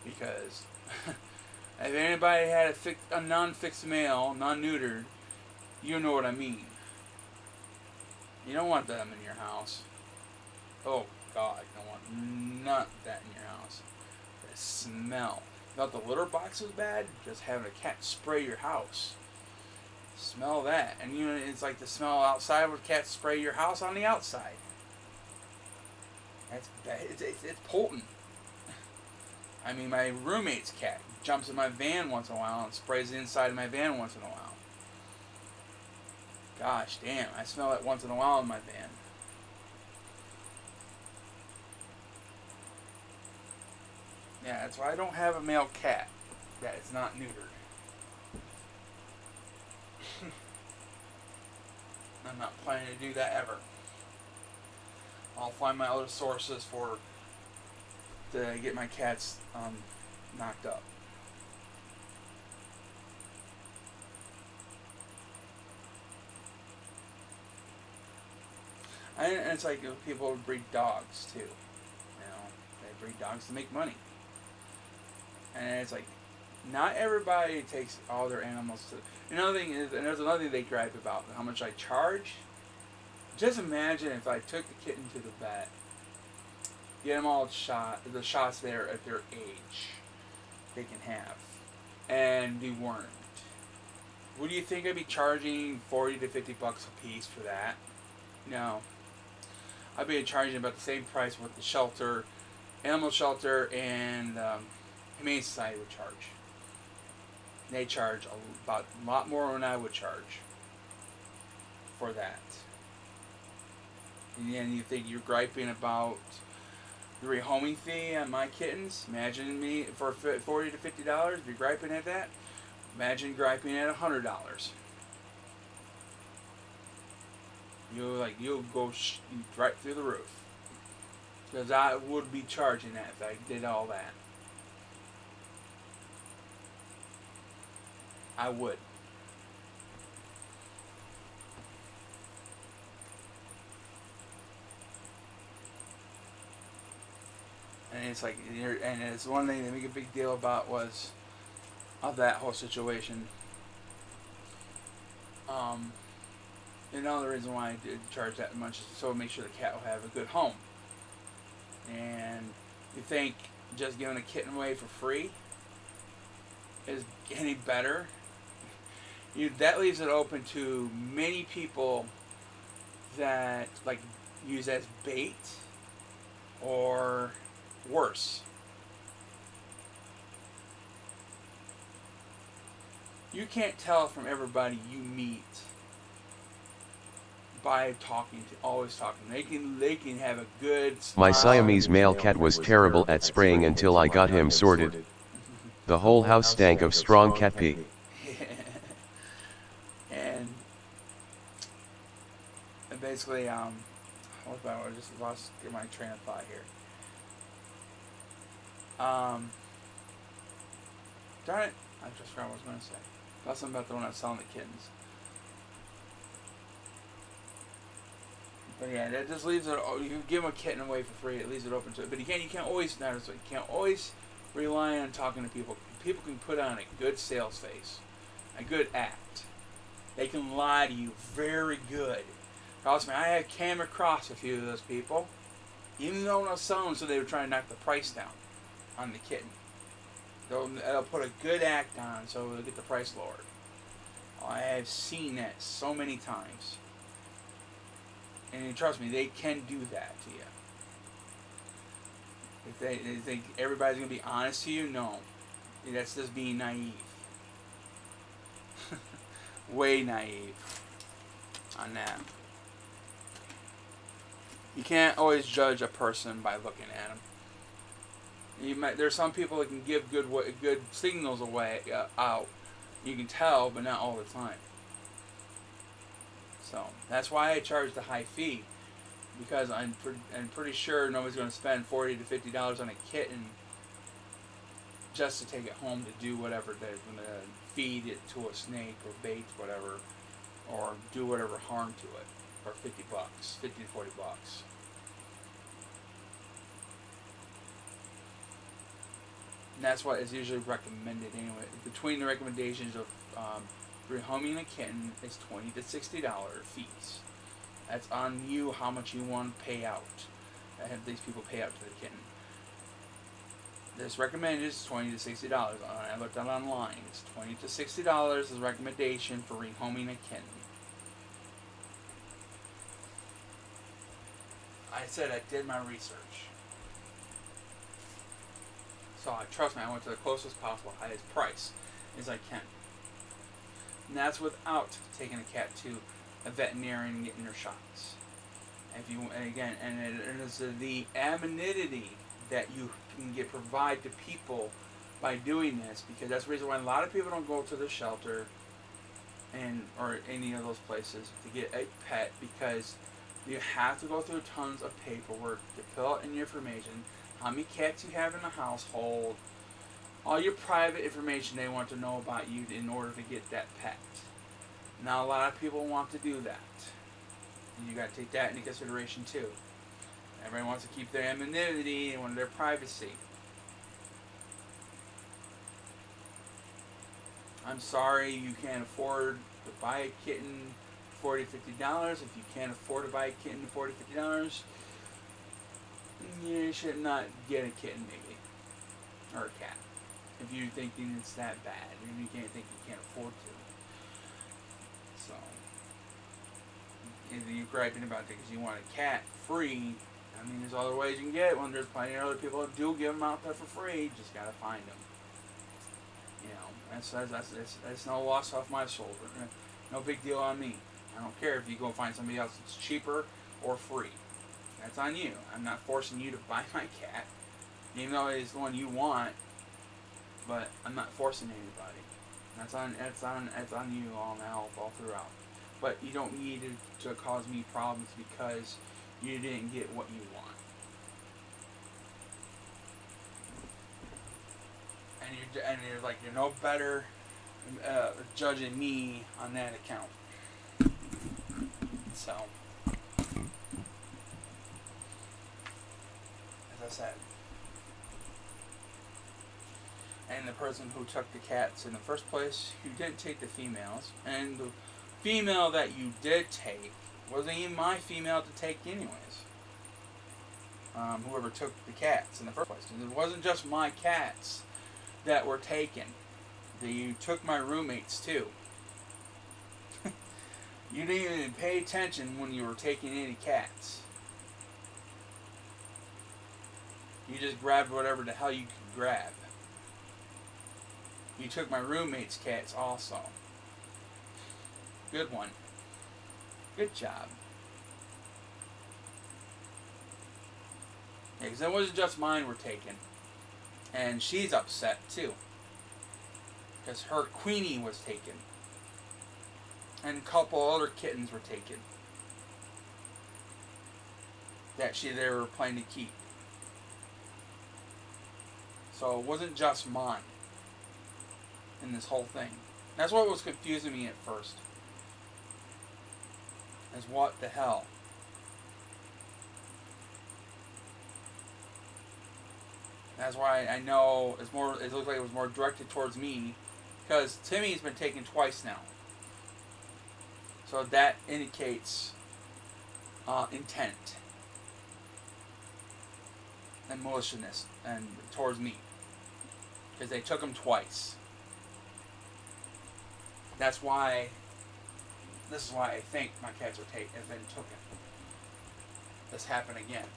Because if anybody had a non-fixed male, non-neutered, you know what I mean. You don't want them in your house. Oh God, you don't want none of that in your house. The smell. Thought the litter box was bad? Just having a cat spray your house. Smell that. And you know, it's like the smell outside where cats spray your house on the outside. That's bad. It's potent. I mean, my roommate's cat jumps in my van once in a while and sprays the inside of my van once in a while. Gosh damn, I smell it once in a while in my van. Yeah, that's why I don't have a male cat that is not neutered. I'm not planning to do that ever. I'll find my other sources to get my cats knocked up. And it's like people breed dogs too. You know, they breed dogs to make money. And it's like, not everybody takes all their animals to... Another thing is, and there's another thing they gripe about, how much I charge. Just imagine if I took the kitten to the vet, get them all the shots there at their age they can have, and be wormed. What do you think I'd be charging $40 to $50 a piece for that? No. I'd be charging about the same price what the shelter, animal shelter, and Humane Society would charge. They charge a lot more than I would charge for that. And then you think you're griping about the rehoming fee on my kittens? Imagine me for $40 to $50. If you're griping at that, imagine griping at $100. You'll go right through the roof. Because I would be charging that if I did all that. I would. And it's like, and it's one thing they make a big deal about was of that whole situation. Another reason why I did charge that much is so make sure the cat will have a good home. And you think just giving a kitten away for free is any better? That leaves it open to many people that like use as bait or worse. You can't tell from everybody you meet by always talking. They can have a good smile. My Siamese male cat was terrible at spraying until I got him sorted. The whole house stank of strong cat pee. And basically, I just lost my train of thought here. Darn it, I just forgot what I was going to say. That's something about the one I was selling the kittens. But yeah, that just leaves it. You can give them a kitten away for free. It leaves it open to it. But you can't always rely on talking to people. People can put on a good sales face, a good act. They can lie to you very good. Trust me, I had came across a few of those people. Even though I was selling them, so they were trying to knock the price down on the kitten. They'll put a good act on so they'll get the price lowered. I have seen that so many times. And trust me, they can do that to you. If they think everybody's going to be honest to you, no. That's just being naive. Way naive on that. You can't always judge a person by looking at them. There's some people that can give good signals away out. You can tell, but not all the time. So that's why I charge the high fee, because I'm pretty sure nobody's going to spend $40 to $50 on a kitten just to take it home to do whatever they're going to feed it to a snake or bait, whatever, or do whatever harm to it for $50, $50 to $40. And that's what is usually recommended anyway. Between the recommendations of rehoming a kitten is $20 to $60 fees. That's on you how much you want to pay out. I have these people pay out to the kitten. This recommended is $20 to $60. I looked at it online. It's $20 to $60 is the recommendation for rehoming a kitten. I said I did my research. So trust me, I went to the closest possible, highest price as I can. And that's without taking a cat to a veterinarian and getting their shots. And it is the amenity that you can provide to people by doing this, because that's the reason why a lot of people don't go to the shelter or any of those places to get a pet, because you have to go through tons of paperwork to fill out any information, how many cats you have in the household, all your private information they want to know about you in order to get that pet. Now a lot of people want to do that. And you got to take that into consideration too. Everybody wants to keep their anonymity and their privacy. I'm sorry you can't afford to buy a kitten for $40 to $50. If you can't afford to buy a kitten for $40 to $50, you should not get a kitten maybe. Or a cat. If you're thinking it's that bad. If you can't think you can't afford to. So, if you're griping about it because you want a cat free, I mean, there's other ways you can get one. There's plenty of other people that do give them out there for free. You just gotta find them. You know, that's no loss off my shoulder. No big deal on me. I don't care if you go find somebody else that's cheaper or free. That's on you. I'm not forcing you to buy my cat, even though it's the one you want. But I'm not forcing anybody. That's on you all throughout. But you don't need it to cause me problems because you didn't get what you want. And you're like, you're no better judging me on that account. So, as I said. And the person who took the cats in the first place, you didn't take the females. And the female that you did take wasn't even my female to take anyways. Whoever took the cats in the first place. And it wasn't just my cats that were taken. You took my roommates too. You didn't even pay attention when you were taking any cats. You just grabbed whatever the hell you could grab. You took my roommate's cats also. Good one. Good job. Yeah, because it wasn't just mine were taken. And she's upset too. Because her Queenie was taken. And a couple other kittens were taken. That they were planning to keep. So it wasn't just mine. In this whole thing. That's what was confusing me at first. Is what the hell? That's why I know it's more. It looked like it was more directed towards me, because Timmy's been taken twice now. So that indicates intent and maliciousness and towards me, because they took him twice. That's why. This is why I think my cats have been taken. This happened again.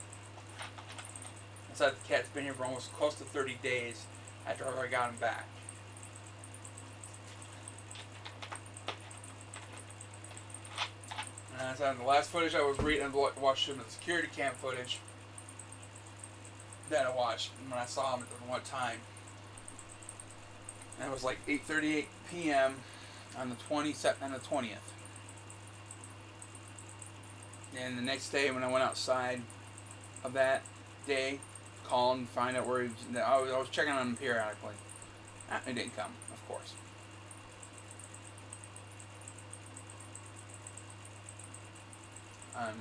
So the cat's been here for almost close to 30 days after I got him back. And so the last footage I was watching the security cam footage that I watched when I saw him at one time. And it was like 8:38 p.m. on the 20th. And the next day when I went outside of that day, call and find out where he was. I was checking on him periodically. He didn't come, of course. I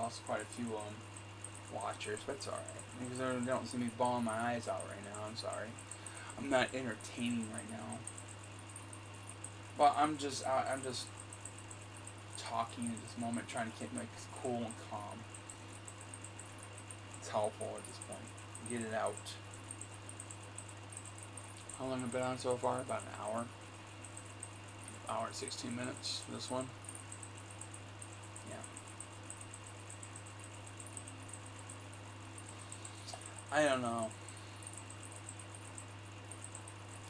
lost quite a few watchers, but it's alright. Because they don't see me bawling my eyes out right now. I'm sorry. I'm not entertaining right now. But I'm just talking at this moment, trying to keep my cool and calm. It's helpful at this point. Get it out. How long have I been on so far? About an hour. Hour and 16 minutes for this one. Yeah. I don't know.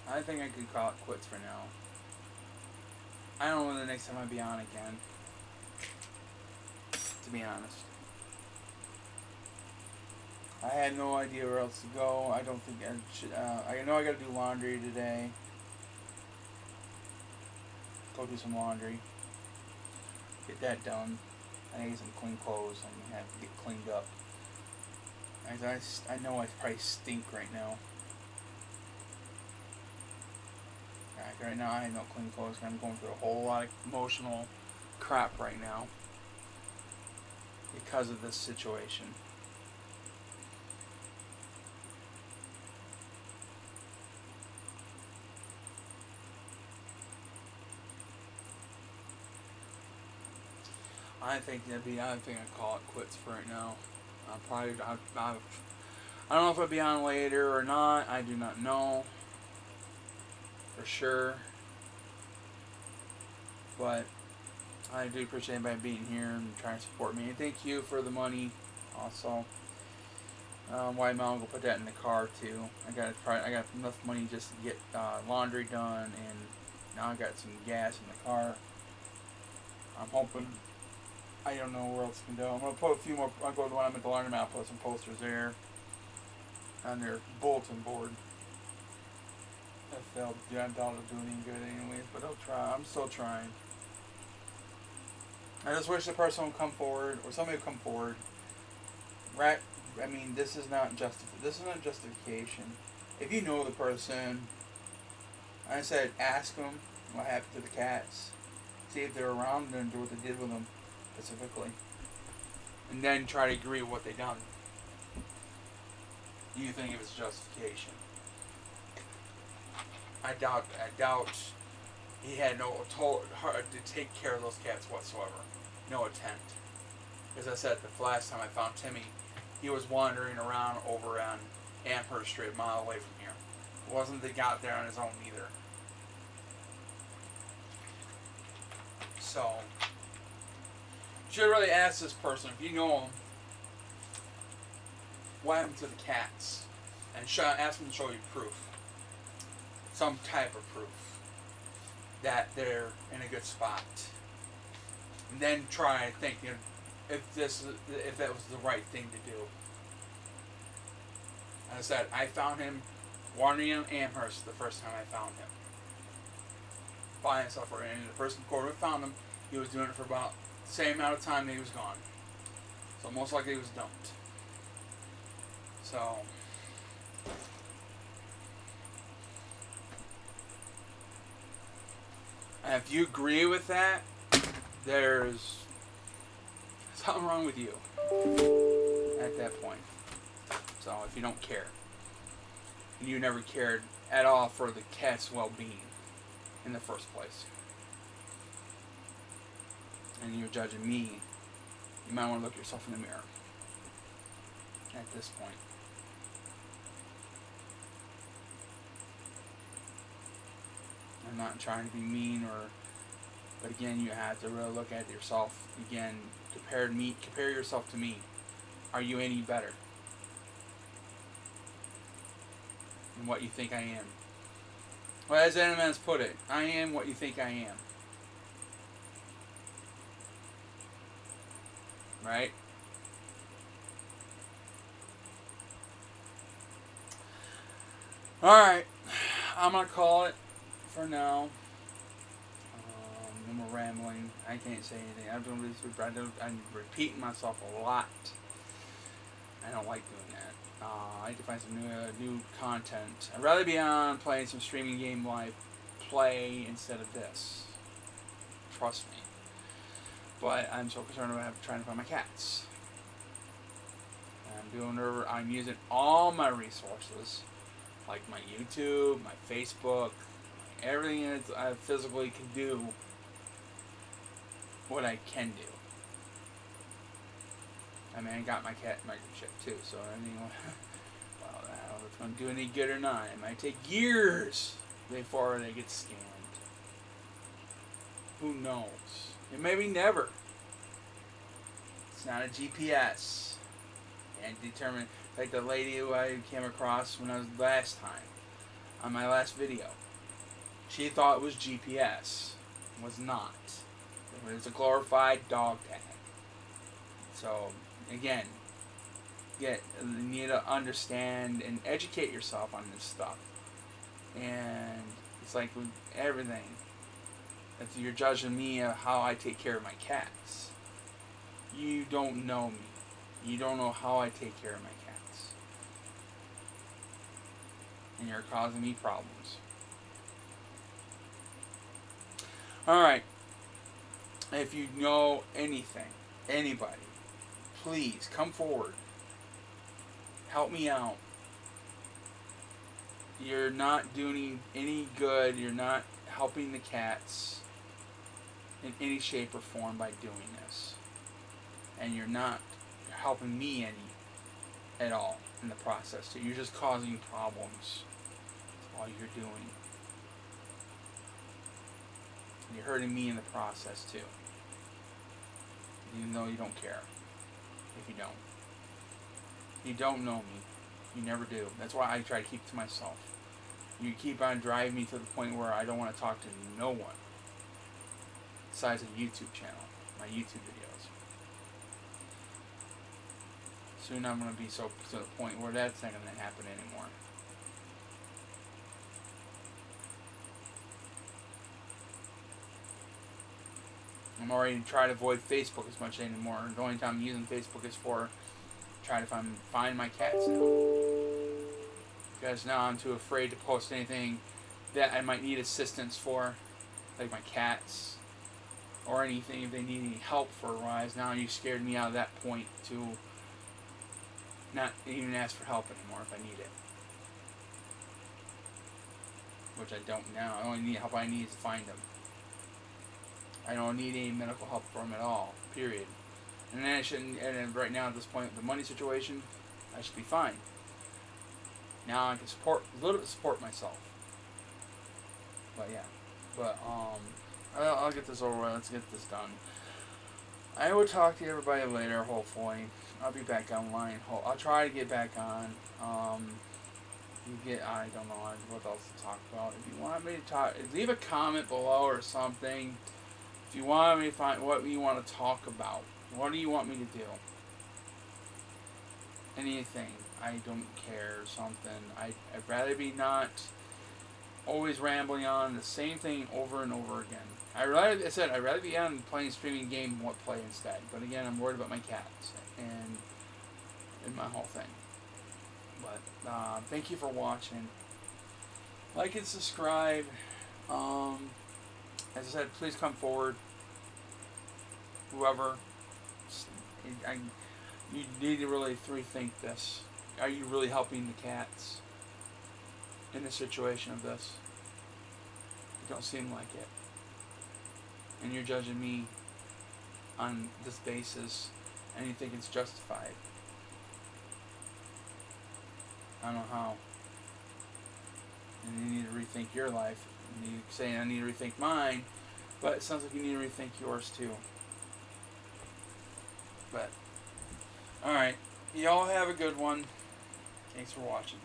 I think I could call it quits for now. I don't know when the next time I'll be on again. To be honest. I had no idea where else to go. I don't think I should. I know I gotta do laundry today. Go do some laundry. Get that done. I need some clean clothes. I'm gonna have to get cleaned up. I know I probably stink right now. Right now I have no clean clothes. I'm going through a whole lot of emotional crap right now because of this situation. I think I'd call it quits for right now. I don't know if I'll be on later or not. I do not know for sure. But I do appreciate anybody being here and trying to support me. And thank you for the money also. White Mountain will put that in the car too. I got enough money just to get laundry done, and now I got some gas in the car. I'm hoping. I don't know where else I can go. I'm gonna put a few more. I'll go to when I'm at the laundromat. I'll put some posters there on their bulletin board. If they'll do any good anyways, but they'll try. I'm still trying. I just wish the person would come forward, or somebody would come forward. Right? I mean, this is not justification. If you know the person, I said ask them what happened to the cats. See if they're around and do what they did with them specifically, and then try to agree with what they done. Do you think it was justification? I doubt he had no heart to take care of those cats whatsoever. No intent. As I said, the last time I found Timmy, he was wandering around over on Amherst Street, a mile away from here. It wasn't that he got there on his own either. So, you should really ask this person, if you know him, what happened to the cats? And ask them to show you proof. Some type of proof that they're in a good spot. And then try and think, if that was the right thing to do. As I said, I found him wandering in Amherst the first time I found him. By himself, and the person who found him, he was doing it for about the same amount of time that he was gone. So most likely he was dumped. So, and if you agree with that, there's something wrong with you at that point. So if you don't care. and you never cared at all for the cat's well-being in the first place. And you're judging me, you might want to look yourself in the mirror at this point. I'm not trying to be mean, but again, you have to really look at yourself. Again, compare yourself to me. Are you any better than what you think I am? Well, as NMS put it, I am what you think I am. Right? Alright. I'm going to call it for now. No more rambling. I can't say anything. I'm repeating myself a lot. I don't like doing that. I need to find some new content. I'd rather be on playing some streaming game live play instead of this. Trust me. But I'm so concerned about trying to find my cats. I'm using all my resources, like my YouTube, my Facebook, everything that I physically can do, what I can do. I mean, I got my cat microchip too, so I mean, well, I don't know if it's going to do any good or not. It might take years before they get scanned. Who knows? It may be never. It's not a GPS. And determine, like the lady who I came across when I was last time, on my last video. She thought it was GPS. It was not. It was a glorified dog tag. So, again, you need to understand and educate yourself on this stuff. And it's like with everything. If you're judging me of how I take care of my cats, you don't know me. You don't know how I take care of my cats. And you're causing me problems. Alright. If you know anything, anybody, please come forward. Help me out. You're not doing any good. You're not helping the cats in any shape or form by doing this. And you're not helping me any at all in the process too. You're just causing problems. That's all you're doing. You're hurting me in the process too. Even though you don't care. If you don't. You don't know me. You never do. That's why I try to keep it to myself. You keep on driving me to the point where I don't want to talk to no one. Besides a YouTube channel. My YouTube videos. Soon I'm going to be so to the point where that's not going to happen anymore. I'm already trying to avoid Facebook as much anymore. The only time I'm using Facebook is for trying to find my cats now. Because now I'm too afraid to post anything that I might need assistance for, like my cats, or anything if they need any help for a rise. Now you scared me out of that point to not even ask for help anymore if I need it. Which I don't now. The only help I need is to find them. I don't need any medical help from them at all. Period. And then I shouldn't. And right now at this point, with the money situation, I should be fine. Now I can a little bit support myself. But yeah. But I'll get this over with. Let's get this done. I will talk to everybody later. Hopefully, I'll be back online. I'll try to get back on. I don't know what else to talk about. If you want me to talk, leave a comment below or something. If you want me to find what you want to talk about, what do you want me to do? Anything. I don't care. Something. I'd rather be not always rambling on the same thing over and over again. I'd rather be on playing streaming game what play instead. But again, I'm worried about my cats and my whole thing. But thank you for watching. Like and subscribe. As I said, please come forward. Whoever. You need to really rethink this. Are you really helping the cats? in a situation of this. It don't seem like it. And you're judging me on this basis, and you think it's justified. I don't know how. And you need to rethink your life. And you say, I need to rethink mine, but it sounds like you need to rethink yours too. But, alright. Y'all have a good one. Thanks for watching.